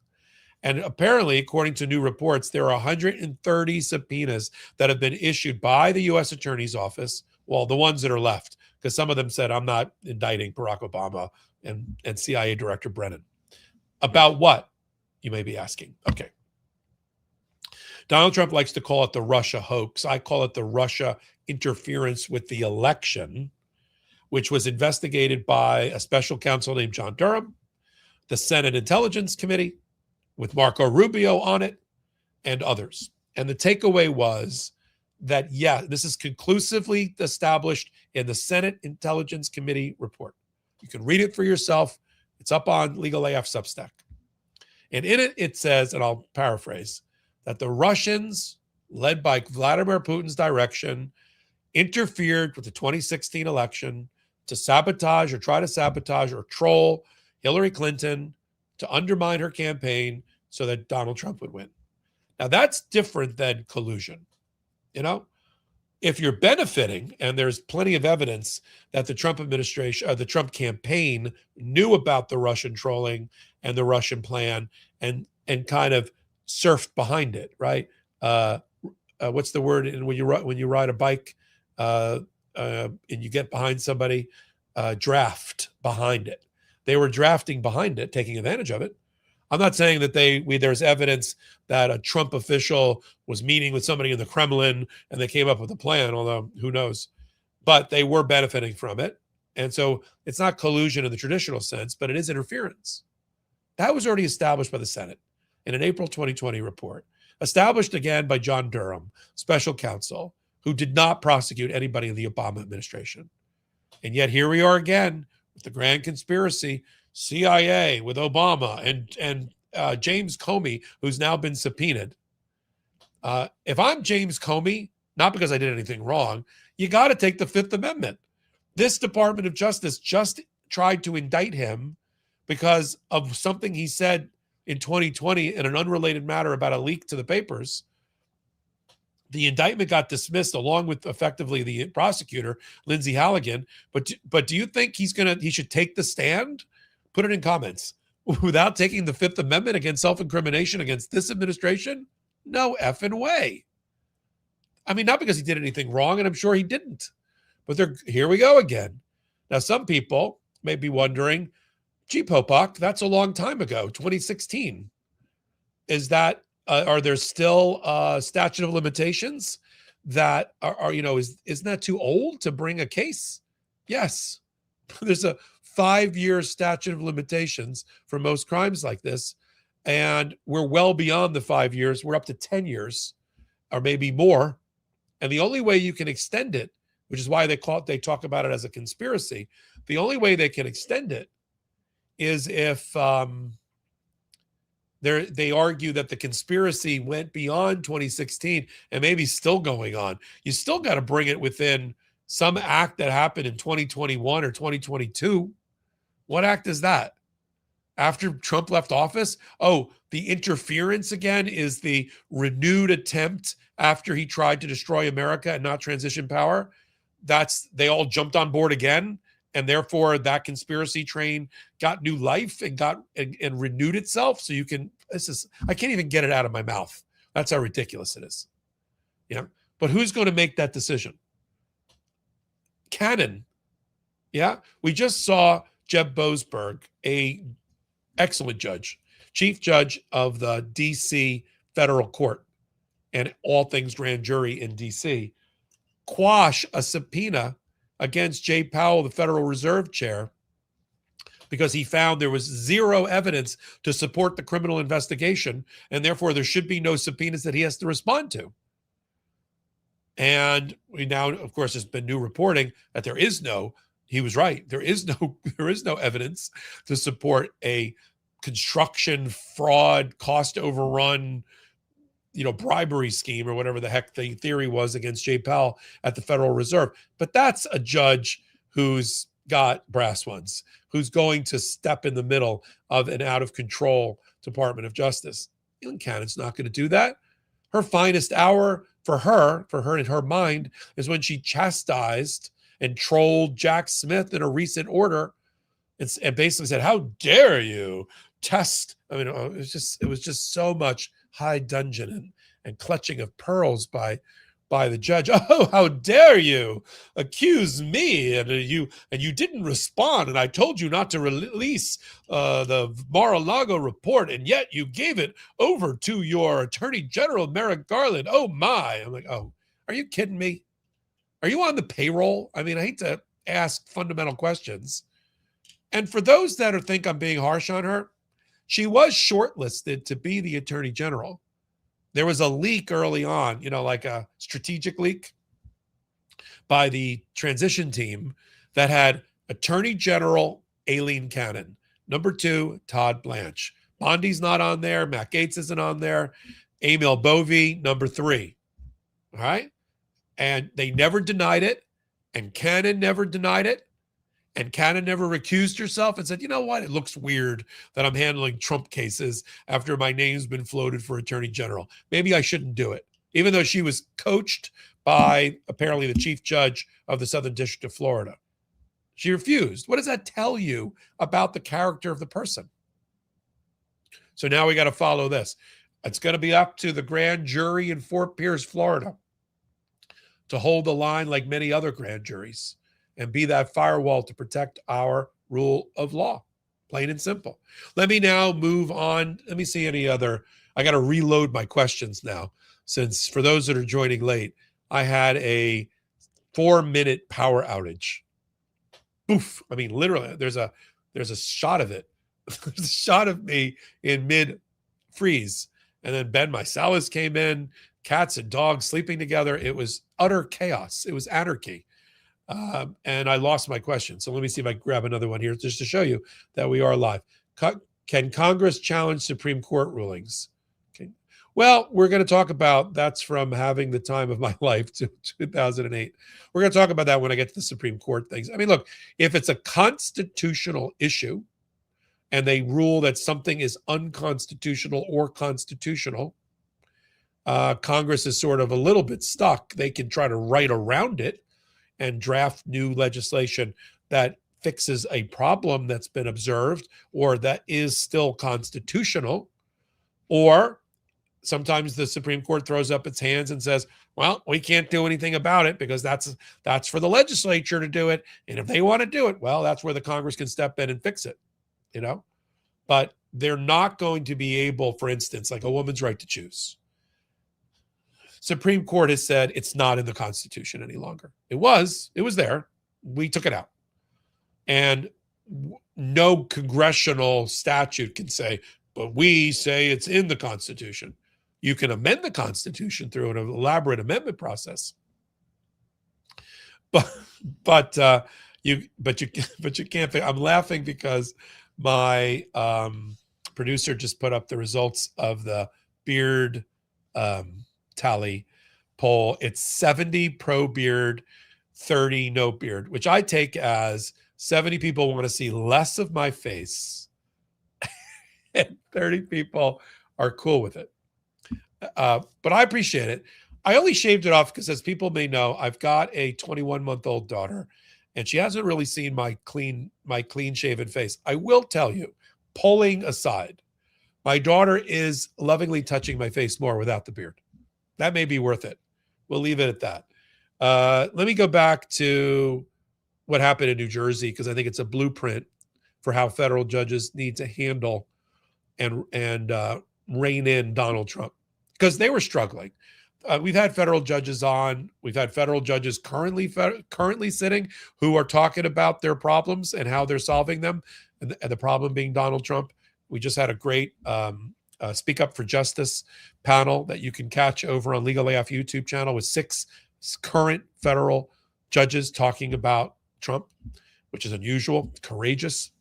And apparently, according to new reports, there are 130 subpoenas that have been issued by the U.S. Attorney's Office. Well, the ones that are left, because some of them said, I'm not indicting Barack Obama and CIA Director Brennan. About what, you may be asking. Okay. Donald Trump likes to call it the Russia hoax. I call it the Russia interference with the election, which was investigated by a special counsel named John Durham, the Senate Intelligence Committee, with Marco Rubio on it, and others. And the takeaway was that, yeah, this is conclusively established in the Senate Intelligence Committee report. You can read it for yourself. It's up on Legal AF Substack. And in it, it says, and I'll paraphrase, that the Russians, led by Vladimir Putin's direction, interfered with the 2016 election to sabotage or try to sabotage or troll Hillary Clinton, to undermine her campaign so that Donald Trump would win. Now, that's different than collusion. If you're benefiting, and there's plenty of evidence that the Trump administration, the Trump campaign knew about the Russian trolling and the Russian plan and kind of surfed behind it, right? What's the word when you ride a bike and you get behind somebody? Draft behind it. They were drafting behind it, taking advantage of it. I'm not saying that there's evidence that a Trump official was meeting with somebody in the Kremlin and they came up with a plan, although who knows. But they were benefiting from it. And so it's not collusion in the traditional sense, but it is interference. That was already established by the Senate in an April 2020 report, established again by John Durham, special counsel, who did not prosecute anybody in the Obama administration. And yet here we are again, with the grand conspiracy, CIA with Obama and James Comey, who's now been subpoenaed. If I'm James Comey, not because I did anything wrong, you got to take the Fifth Amendment. This Department of Justice just tried to indict him because of something he said in 2020 in an unrelated matter about a leak to the papers. The indictment got dismissed along with effectively the prosecutor, Lindsay Halligan. But do you think he should take the stand? Put it in comments. Without taking the Fifth Amendment against self-incrimination against this administration? No effing way. I mean, not because he did anything wrong, and I'm sure he didn't. But here we go again. Now, some people may be wondering, gee, Popok, that's a long time ago, 2016. Is that are there still statute of limitations that isn't that too old to bring a case? Yes. There's a 5-year statute of limitations for most crimes like this. And we're well beyond the 5 years. We're up to 10 years or maybe more. And the only way you can extend it, which is why they talk about it as a conspiracy. The only way they can extend it is if They argue that the conspiracy went beyond 2016 and maybe still going on. You still got to bring it within some act that happened in 2021 or 2022. What act is that? After Trump left office? Oh, the interference again is the renewed attempt after he tried to destroy America and not transition power. They all jumped on board again, and therefore that conspiracy train got new life and and renewed itself. So I can't even get it out of my mouth. That's how ridiculous it is. Yeah. But who's going to make that decision? Cannon. Yeah. We just saw Jeb Boasberg, a excellent judge, chief judge of the D.C. federal court and all things grand jury in D.C., quash a subpoena against Jay Powell, the Federal Reserve chair, because he found there was zero evidence to support the criminal investigation, and therefore there should be no subpoenas that he has to respond to. And we now, of course, there's been new reporting that he was right. There is no evidence to support a construction fraud, cost overrun, bribery scheme or whatever the heck the theory was against Jay Powell at the Federal Reserve. But that's a judge who's got brass ones, who's going to step in the middle of an out of control Department of Justice. Ellen Cannon's not going to do that. Her finest hour for her in her mind is when she chastised and trolled Jack Smith in a recent order and basically said, "How dare you test?" I mean, it was just so much high dudgeon and clutching of pearls by the judge. "Oh, how dare you accuse me? And you didn't respond. And I told you not to release the Mar-a-Lago report, and yet you gave it over to your Attorney General Merrick Garland. Oh my!" I'm like, "Oh, are you kidding me? Are you on the payroll?" I mean, I hate to ask fundamental questions. And for those that think I'm being harsh on her, she was shortlisted to be the Attorney General. There was a leak early on, like a strategic leak by the transition team that had Attorney General Aileen Cannon, number 2, Todd Blanche. Bondi's not on there. Matt Gaetz isn't on there. Emil Bovee, number 3. All right. And they never denied it. And Cannon never denied it. And Cannon never recused herself and said, "You know what? It looks weird that I'm handling Trump cases after my name's been floated for Attorney General. Maybe I shouldn't do it." Even though she was coached by apparently the chief judge of the Southern District of Florida. She refused. What does that tell you about the character of the person? So now we got to follow this. It's going to be up to the grand jury in Fort Pierce, Florida, to hold the line like many other grand juries and be that firewall to protect our rule of law, plain and simple. Let me now move on. Let me see any other. I got to reload my questions now, since for those that are joining late, I had a 4-minute power outage. Boof. I mean, literally, there's a shot of it. There's a shot of me in mid freeze. And then Ben Mysalis came in, cats and dogs sleeping together. It was utter chaos. It was anarchy. And I lost my question. So let me see if I grab another one here just to show you that we are live. Can Congress challenge Supreme Court rulings? Okay. Well, we're going to talk about that's from having the time of my life to 2008. We're going to talk about that when I get to the Supreme Court things. I mean, look, if it's a constitutional issue and they rule that something is unconstitutional or constitutional, Congress is sort of a little bit stuck. They can try to write around it and draft new legislation that fixes a problem that's been observed or that is still constitutional. Or sometimes the Supreme Court throws up its hands and says, "Well, we can't do anything about it because that's for the legislature to do it. And if they want to do it, well, that's where the Congress can step in and fix it, But they're not going to be able, for instance, like a woman's right to choose. Supreme Court has said it's not in the Constitution any longer. It was there. We took it out. And no congressional statute can say, but we say it's in the Constitution. You can amend the Constitution through an elaborate amendment process. But you can't. I'm laughing because my producer just put up the results of the beard tally poll. It's 70 pro beard, 30 no beard, which I take as 70 people want to see less of my face and 30 people are cool with it. But I appreciate it. I only shaved it off because, as people may know, I've got a 21-month-old daughter, and she hasn't really seen my clean shaven face. I will tell you, polling aside, my daughter is lovingly touching my face more without the beard. That may be worth it. We'll leave it at that. Let me go back to what happened in New Jersey, because I think it's a blueprint for how federal judges need to handle and rein in Donald Trump, because they were struggling. We've had federal judges on. We've had federal judges currently sitting who are talking about their problems and how they're solving them, and the problem being Donald Trump. We just had a great Speak Up for Justice panel that you can catch over on Legal AF YouTube channel with 6 current federal judges talking about Trump, which is unusual, courageous.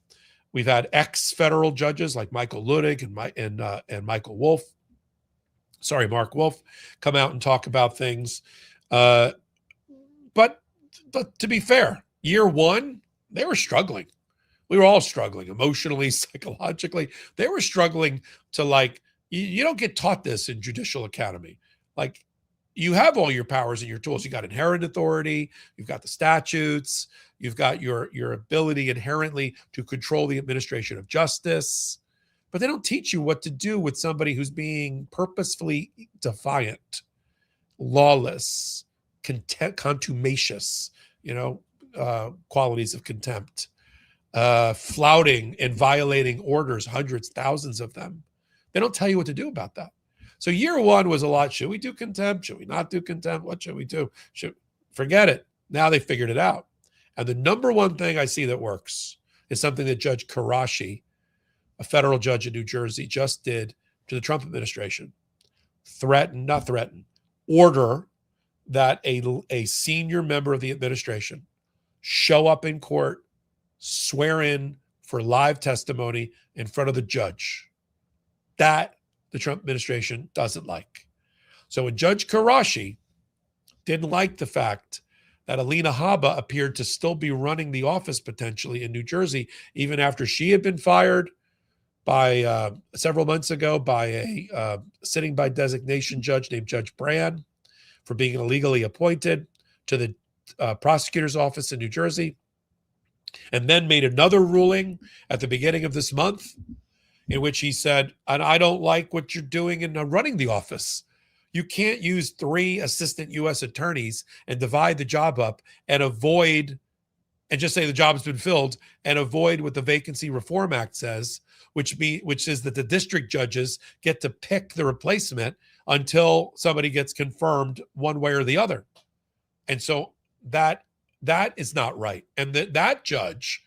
We've had ex-federal judges like Michael Luttig and Michael Wolf. Mark Wolf, come out and talk about things. But to be fair, year one, they were struggling. We were all struggling emotionally, psychologically. They were struggling to you don't get taught this in judicial academy. Like, you have all your powers and your tools. You got inherent authority. You've got the statutes. You've got your ability inherently to control the administration of justice. But they don't teach you what to do with somebody who's being purposefully defiant, lawless, contumacious, qualities of contempt, flouting and violating orders, hundreds, thousands of them. They don't tell you what to do about that. So year one was a lot. Should we do contempt? Should we not do contempt? What should we do? Forget it. Now they figured it out. And the number one thing I see that works is something that Judge Karashi, a federal judge in New Jersey, just did to the Trump administration. Order that a senior member of the administration show up in court, swear in for live testimony in front of the judge. That the Trump administration doesn't like. So when Judge Karashi didn't like the fact that Alina Habba appeared to still be running the office potentially in New Jersey, even after she had been fired by several months ago by a sitting by designation judge named Judge Brand for being illegally appointed to the prosecutor's office in New Jersey, and then made another ruling at the beginning of this month in which he said, and I don't like what you're doing in running the office. You can't use 3 assistant U.S. attorneys and divide the job up and avoid, and just say the job's been filled and avoid what the Vacancy Reform Act says, which is that the district judges get to pick the replacement until somebody gets confirmed one way or the other. And so that is not right. And that judge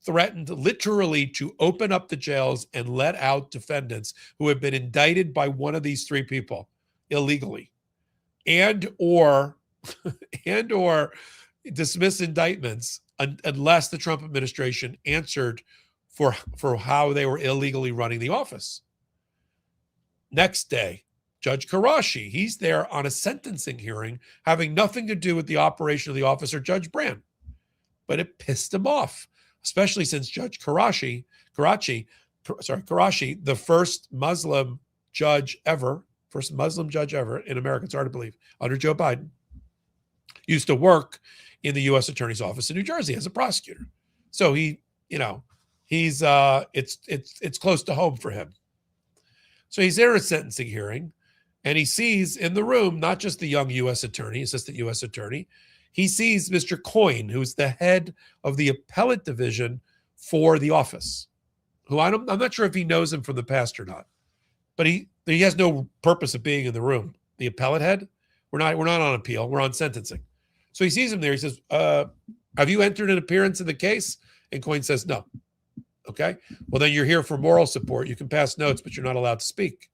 threatened literally to open up the jails and let out defendants who have been indicted by one of these 3 people illegally, and or dismiss indictments unless the Trump administration answered for how they were illegally running the office. Next day, Judge Karashi, he's there on a sentencing hearing having nothing to do with the operation of the office or Judge Brand. But it pissed him off, especially since Judge Karashi, the first Muslim judge ever in America, it's hard to believe, under Joe Biden, used to work in the U.S. Attorney's Office in New Jersey as a prosecutor. So he's it's close to home for him. So he's there at a sentencing hearing, and he sees in the room not just the young U.S. attorney, assistant U.S. attorney, he sees Mr. Coyne, who's the head of the appellate division for the office, who I'm not sure if he knows him from the past or not, but he has no purpose of being in the room. The appellate head, we're not on appeal, we're on sentencing. So he sees him there. He says, have you entered an appearance in the case? And Coyne says, no. Okay. Well, then you're here for moral support. You can pass notes, but you're not allowed to speak.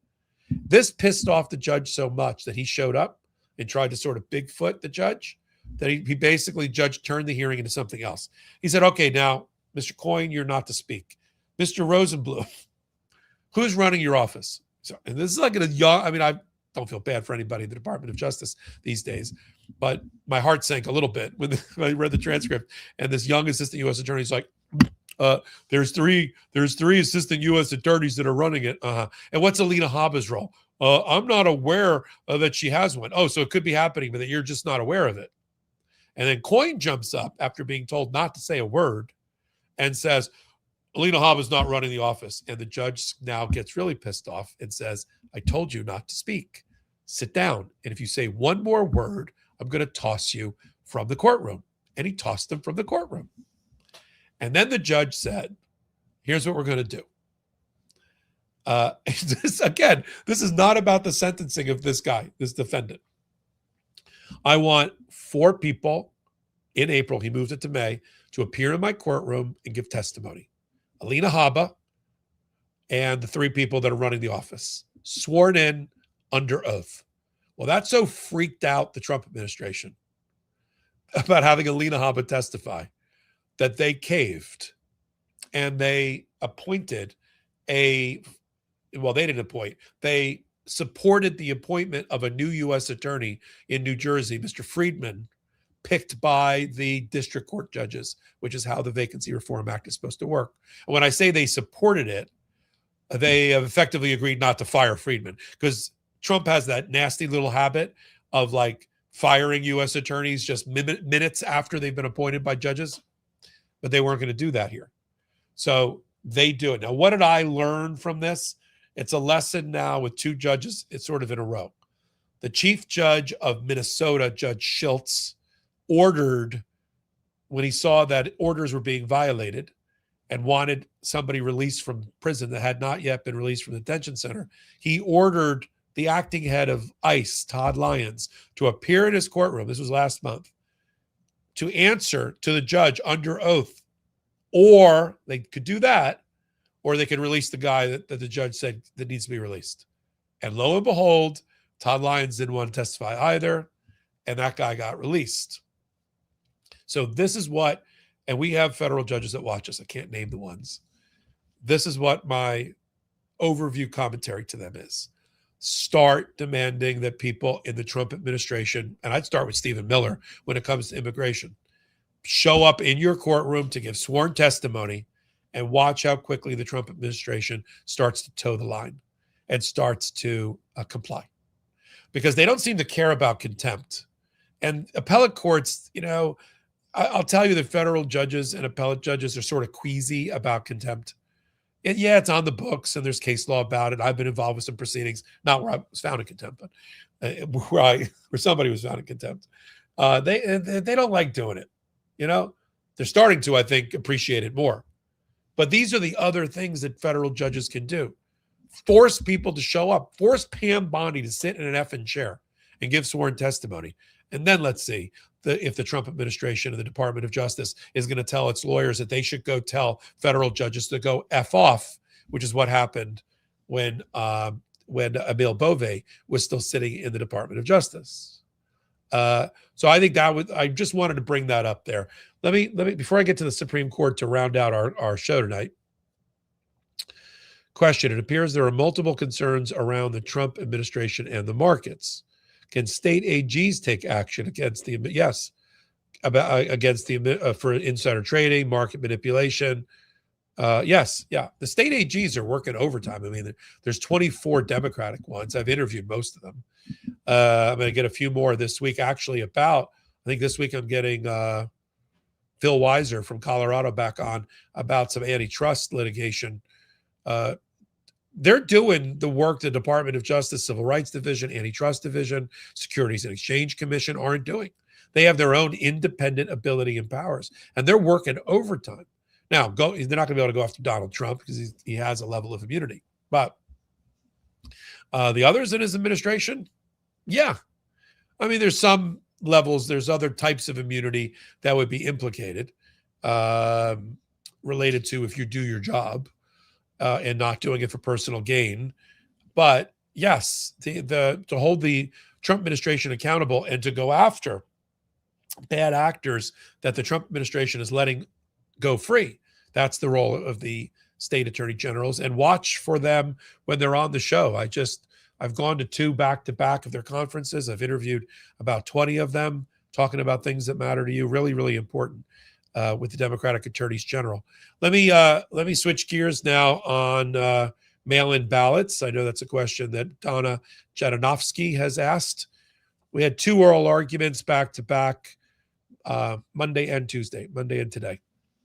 This pissed off the judge so much that he showed up and tried to sort of Bigfoot the judge, that he basically, judge turned the hearing into something else. He said, okay, now, Mr. Coyne, you're not to speak. Mr. Rosenblum, Who's running your office? So, and this is like a young, I mean, I don't feel bad for anybody in the Department of Justice these days, but my heart sank a little bit when I read the transcript. And this young assistant U.S. attorney is like, there's three assistant U.S. attorneys that are running it. And what's Alina Habba's role? I'm not aware that she has one. Oh, so it could be happening, but that you're just not aware of it. And then Coyne jumps up after being told not to say a word and says, Alina Habba's not running the office. And the judge now gets really pissed off and says, I told you not to speak. Sit down. And if you say one more word, I'm going to toss you from the courtroom. And he tossed him from the courtroom. And then the judge said, here's what we're going to do. This is not about the sentencing of this guy, this defendant. I want 4 people in April, he moved it to May, to appear in my courtroom and give testimony. Alina Habba and the 3 people that are running the office, sworn in under oath. Well, that so freaked out the Trump administration about having Alina Habba testify that they caved and they appointed they didn't appoint. They supported the appointment of a new U.S. attorney in New Jersey, Mr. Friedman, picked by the district court judges, which is how the Vacancy Reform Act is supposed to work. And when I say they supported it, they have effectively agreed not to fire Friedman, because Trump has that nasty little habit of like firing U.S. attorneys just minutes after they've been appointed by judges. But they weren't going to do that here. So they do it. Now, what did I learn from this? It's a lesson now with 2 judges. It's sort of in a row. The chief judge of Minnesota, Judge Schultz, ordered, when he saw that orders were being violated and wanted somebody released from prison that had not yet been released from the detention center, he ordered the acting head of ICE, Todd Lyons, to appear in his courtroom. This was last month, to answer to the judge under oath. Or they could do that, or they could release the guy that the judge said that needs to be released. And lo and behold, Todd Lyons didn't want to testify either, and that guy got released. So this is what, and we have federal judges that watch us. I can't name the ones. This is what my overview commentary to them is. Start demanding that people in the Trump administration, and I'd start with Stephen Miller when it comes to immigration, show up in your courtroom to give sworn testimony, and watch how quickly the Trump administration starts to toe the line and starts to comply, because they don't seem to care about contempt. And appellate courts, I'll tell you that federal judges and appellate judges are sort of queasy about contempt. And yeah, it's on the books and there's case law about it. I've been involved with some proceedings, not where I was found in contempt, but where somebody was found in contempt. They don't like doing it. They're starting to, I think, appreciate it more. But these are the other things that federal judges can do. Force people to show up. Force Pam Bondi to sit in an effing chair and give sworn testimony. And then let's see if the Trump administration and the Department of Justice is going to tell its lawyers that they should go tell federal judges to go F off, which is what happened when Emil Bove was still sitting in the Department of Justice. So I think I just wanted to bring that up there. Let me, before I get to the Supreme Court to round out our show tonight. Question: it appears there are multiple concerns around the Trump administration and the markets. Can state AGs take action against for insider trading, market manipulation? Yes. The state AGs are working overtime. I mean, there's 24 Democratic ones. I've interviewed most of them. I'm going to get a few more this week, actually, I think this week I'm getting Phil Weiser from Colorado back on about some antitrust litigation. They're doing the work the Department of Justice, Civil Rights Division, Antitrust Division, Securities and Exchange Commission aren't doing. They have their own independent ability and powers, and they're working overtime. Now, they're not going to be able to go after Donald Trump because he has a level of immunity. But the others in his administration, yeah. I mean, there's some levels, there's other types of immunity that would be implicated related to if you do your job and not doing it for personal gain. But yes, to hold the Trump administration accountable and to go after bad actors that the Trump administration is letting go free, that's the role of the state attorney generals, and watch for them when they're on the show. I've gone to 2 back-to-back of their conferences. I've interviewed about 20 of them talking about things that matter to you. Really, really important with the Democratic attorneys general. Let me switch gears now on mail-in ballots. I know that's a question that Donna Jadanovsky has asked. We had 2 oral arguments back-to-back, Monday and Tuesday, Monday and today.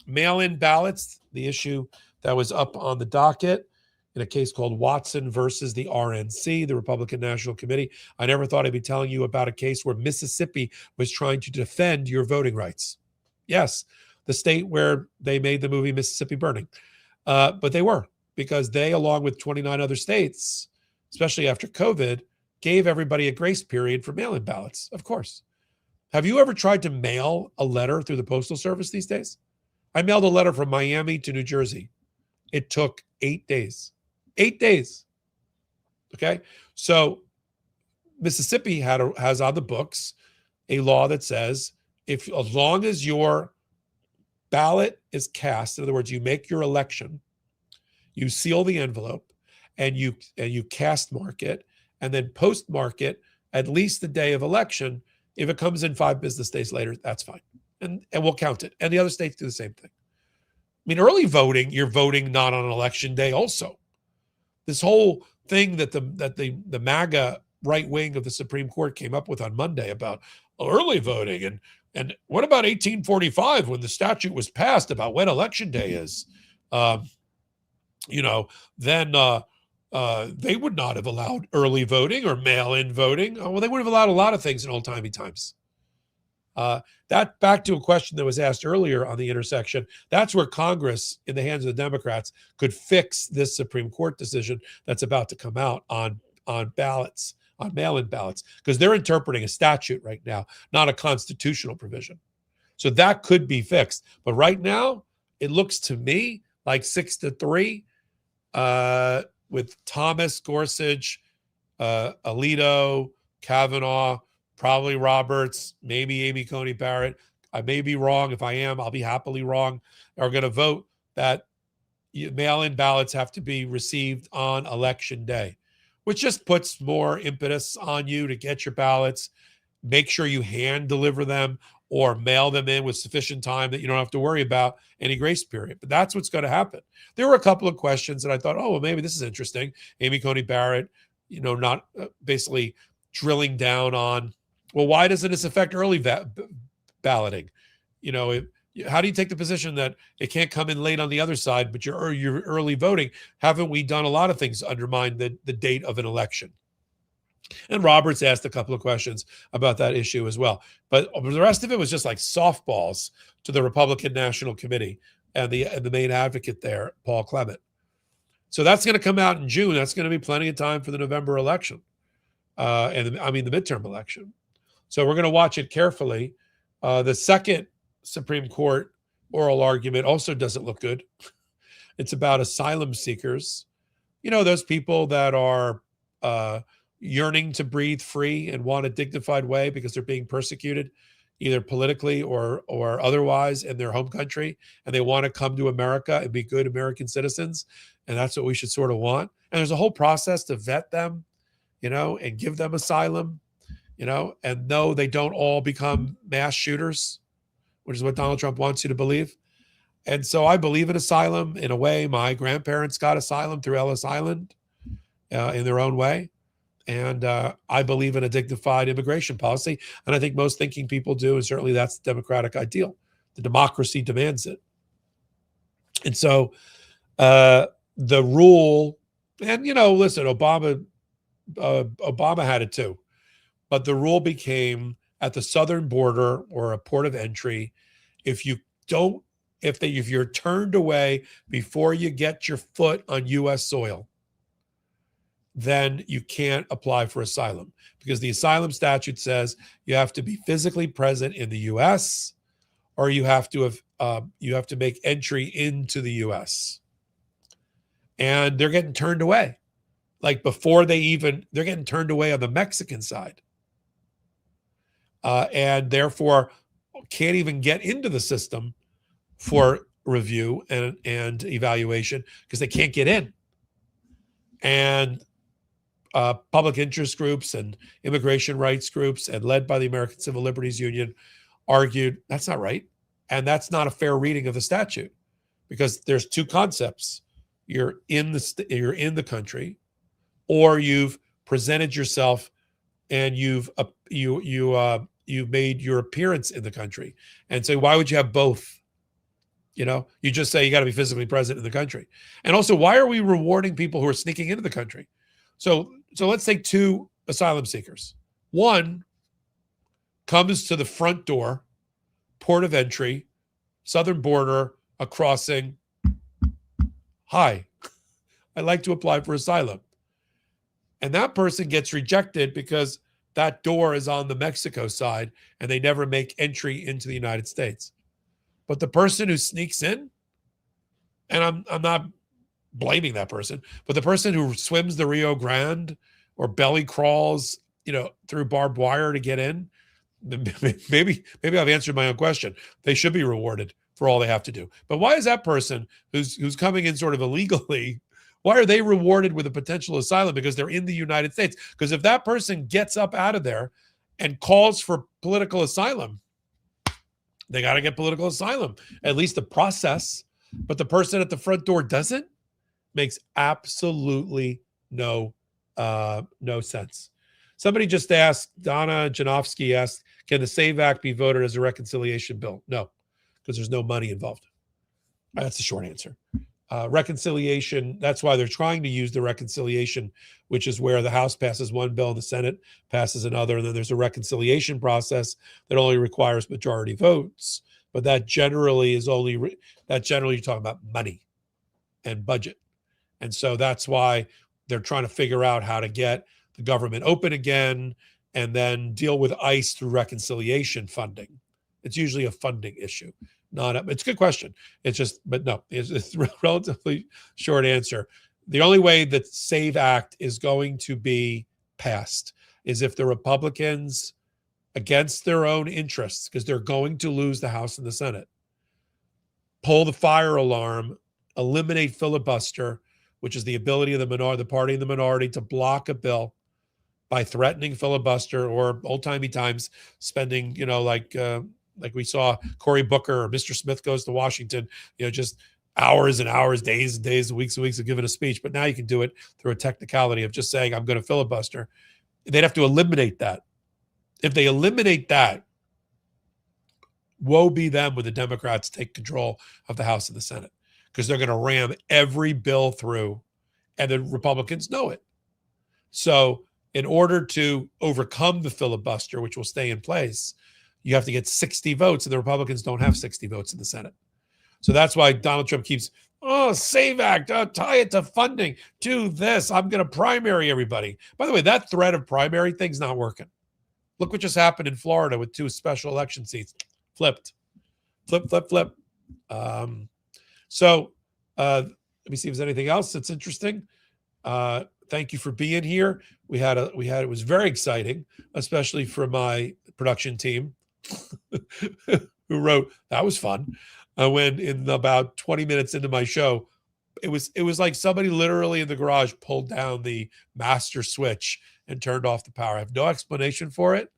Mail-in ballots, the issue that was up on the docket in a case called Watson versus the RNC, the Republican National Committee. I never thought I'd be telling you about a case where Mississippi was trying to defend your voting rights. Yes, the state where they made the movie Mississippi Burning. But they were, because they, along with 29 other states, especially after COVID, gave everybody a grace period for mail-in ballots, of course. Have you ever tried to mail a letter through the Postal Service these days? I mailed a letter from Miami to New Jersey. It took 8 days. 8 days. Okay? So Mississippi has on the books a law that says as long as your ballot is cast, in other words, you make your election, you seal the envelope, and you cast mark it, and then postmark it at least the day of election. If it comes in 5 business days later, that's fine. And we'll count it. And the other states do the same thing. I mean, early voting, you're voting not on election day also. This whole thing that the MAGA right wing of the Supreme Court came up with on Monday about early voting and what about 1845 when the statute was passed about when election day is? Then they would not have allowed early voting or mail-in voting. Well, they would have allowed a lot of things in old-timey times. That back to a question that was asked earlier on the intersection. That's where Congress, in the hands of the Democrats, could fix this Supreme Court decision that's about to come out on ballots, on mail-in ballots, because they're interpreting a statute right now, not a constitutional provision. So that could be fixed. But right now, it looks to me like 6-3 with Thomas, Gorsuch, Alito, Kavanaugh, probably Roberts, maybe Amy Coney Barrett. I may be wrong. If I am, I'll be happily wrong. Are going to vote that mail-in ballots have to be received on election day, which just puts more impetus on you to get your ballots. Make sure you hand deliver them or mail them in with sufficient time that you don't have to worry about any grace period. But that's what's going to happen. There were a couple of questions that I thought, oh, well, maybe this is interesting. Amy Coney Barrett, not basically drilling down on, well, why doesn't this affect early balloting? How do you take the position that it can't come in late on the other side, but you're early voting? Haven't we done a lot of things to undermine the date of an election? And Roberts asked a couple of questions about that issue as well. But the rest of it was just like softballs to the Republican National Committee and the main advocate there, Paul Clement. So that's going to come out in June. That's going to be plenty of time for the November election, the midterm election. So we're going to watch it carefully. The second Supreme Court oral argument also doesn't look good. It's about asylum seekers. Those people that are yearning to breathe free and want a dignified way because they're being persecuted, either politically or otherwise in their home country, and they want to come to America and be good American citizens. And that's what we should sort of want. And there's a whole process to vet them, and give them asylum, and no, they don't all become mass shooters, which is what Donald Trump wants you to believe. And so I believe in asylum in a way. My grandparents got asylum through Ellis Island in their own way. And I believe in a dignified immigration policy. And I think most thinking people do. And certainly that's the Democratic ideal. The democracy demands it. And so the rule, and, listen, Obama had it too. But the rule became at the southern border or a port of entry, if you're turned away before you get your foot on U.S. soil, then you can't apply for asylum, because the asylum statute says you have to be physically present in the U.S. or you have to make entry into the U.S. And they're getting turned away, like before they're getting turned away on the Mexican side, and therefore can't even get into the system for review and evaluation because they can't get in. And public interest groups and immigration rights groups, and led by the American Civil Liberties Union, argued that's not right. And that's not a fair reading of the statute, because there's two concepts. You're in the country, or you've presented yourself and you've made your appearance in the country. And so why would you have both? You just say you got to be physically present in the country. And also, why are we rewarding people who are sneaking into the country? So let's take two asylum seekers. One comes to the front door, port of entry, southern border, a crossing. Hi, I'd like to apply for asylum. And that person gets rejected because that door is on the Mexico side and they never make entry into the United States. But the person who sneaks in, and I'm not blaming that person, but the person who swims the Rio Grande or belly crawls, through barbed wire to get in, maybe I've answered my own question. They should be rewarded for all they have to do. But why is that person who's coming in sort of illegally, why are they rewarded with a potential asylum? Because they're in the United States. Because if that person gets up out of there and calls for political asylum, they got to get political asylum, at least the process. But the person at the front door doesn't, makes absolutely no sense. Somebody just asked, Donna Janowski asked, can the SAVE Act be voted as a reconciliation bill? No, because there's no money involved. That's the short answer. Reconciliation, that's why they're trying to use the reconciliation, which is where the House passes one bill and the Senate passes another, and then there's a reconciliation process that only requires majority votes. But that generally is you're talking about money and budget. And so that's why they're trying to figure out how to get the government open again and then deal with ICE through reconciliation funding. It's usually a funding issue. It's a good question. It's a relatively short answer. The only way that SAVE Act is going to be passed is if the Republicans, against their own interests, because they're going to lose the House and the Senate, pull the fire alarm, eliminate filibuster, which is the ability of the party in the minority to block a bill by threatening filibuster, or old-timey times spending, like we saw Cory Booker or Mr. Smith goes to Washington, just hours and hours, days and days, weeks and weeks of giving a speech. But now you can do it through a technicality of just saying, I'm going to filibuster. They'd have to eliminate that. If they eliminate that, woe be them when the Democrats take control of the House and the Senate, because they're going to ram every bill through, and the Republicans know it. So in order to overcome the filibuster, which will stay in place, you have to get 60 votes, and the Republicans don't have 60 votes in the Senate. So that's why Donald Trump keeps, SAVE Act, tie it to funding, do this, I'm going to primary everybody. By the way, that threat of primary thing's not working. Look what just happened in Florida with 2 special election seats. Flipped. Flip. So let me see if there's anything else that's interesting. Thank you for being here. It was very exciting, especially for my production team who wrote, that was fun. When in about 20 minutes into my show, it was like somebody literally in the garage pulled down the master switch and turned off the power. I have no explanation for it,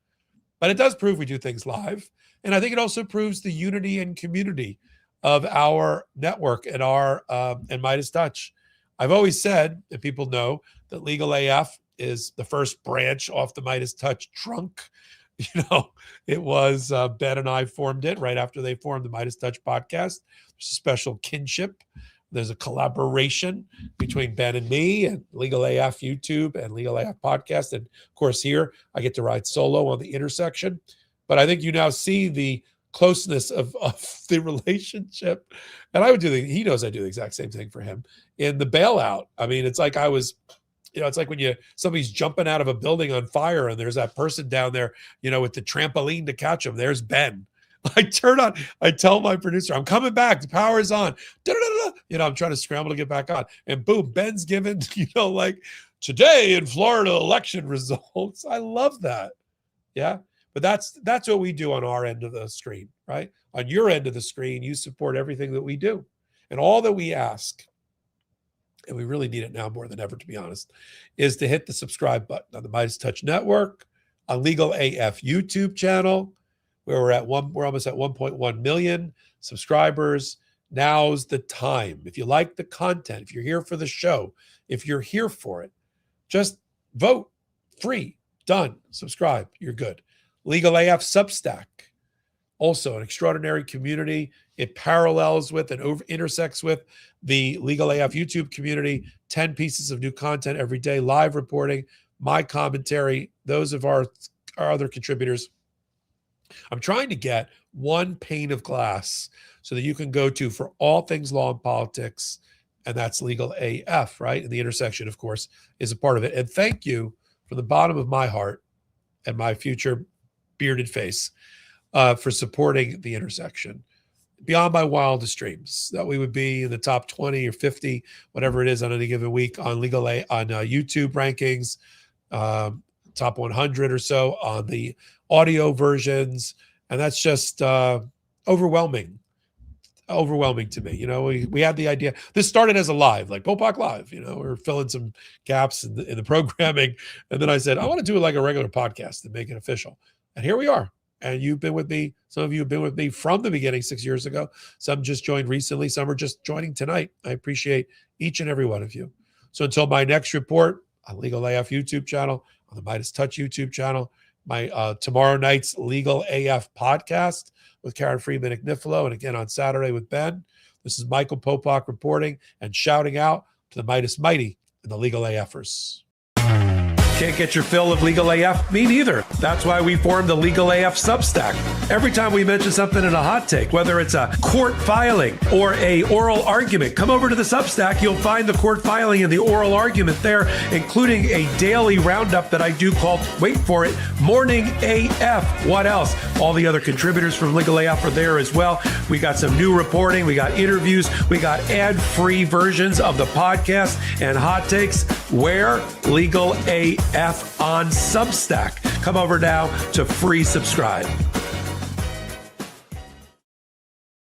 but it does prove we do things live. And I think it also proves the unity and community of our network and and Midas Touch. I've always said, and people know, that Legal AF is the first branch off the Midas Touch trunk. It was Ben and I formed it right after they formed the Midas Touch podcast. There's a special kinship. There's a collaboration between Ben and me, and Legal AF YouTube and Legal AF podcast. And of course, here I get to ride solo on the intersection. But I think you now see the closeness of the relationship. And he knows I do the exact same thing for him in the bailout. I mean, it's like it's like when somebody's jumping out of a building on fire and there's that person down there, with the trampoline to catch them. There's Ben. I tell my producer, I'm coming back. The power is on. I'm trying to scramble to get back on. And boom, Ben's given, like today in Florida election results. I love that. Yeah. But that's what we do on our end of the screen, right? On your end of the screen, you support everything that we do. And all that we ask, and we really need it now more than ever, to be honest, is to hit the subscribe button on the Midas Touch Network, on Legal AF YouTube channel, where we're almost at 1.1 million subscribers. Now's the time. If you like the content, if you're here for the show, if you're here for it, just vote. Free. Done. Subscribe. You're good. Legal AF Substack. Also an extraordinary community. It parallels with and intersects with the Legal AF YouTube community. 10 pieces of new content every day, live reporting, my commentary, those of our other contributors. I'm trying to get one pane of glass so that you can go to for all things law and politics, and that's Legal AF, right? And the intersection, of course, is a part of it. And thank you from the bottom of my heart and my future bearded face for supporting the intersection. Beyond my wildest dreams, that we would be in the top 20 or 50, whatever it is on any given week on YouTube rankings, top 100 or so on the audio versions. And that's just overwhelming to me. We had the idea. This started as a live, like Popok Live, we were filling some gaps in the programming. And then I said, I want to do it like a regular podcast and make it official. And here we are. And you've been with me. Some of you have been with me from the beginning 6 years ago. Some just joined recently. Some are just joining tonight. I appreciate each and every one of you. So until my next report on Legal AF YouTube channel, on the Midas Touch YouTube channel, my tomorrow night's Legal AF podcast with Karen Friedman Agnifilo, and again on Saturday with Ben. This is Michael Popok reporting and shouting out to the Midas Mighty and the Legal AFers. Can't get your fill of Legal AF? Me neither. That's why we formed the Legal AF Substack. Every time we mention something in a hot take, whether it's a court filing or a oral argument, come over to the Substack. You'll find the court filing and the oral argument there, including a daily roundup that I do called, wait for it, Morning AF. What else? All the other contributors from Legal AF are there as well. We got some new reporting. We got interviews. We got ad-free versions of the podcast and hot takes. Where? Legal AF on Substack. Come over now to free subscribe.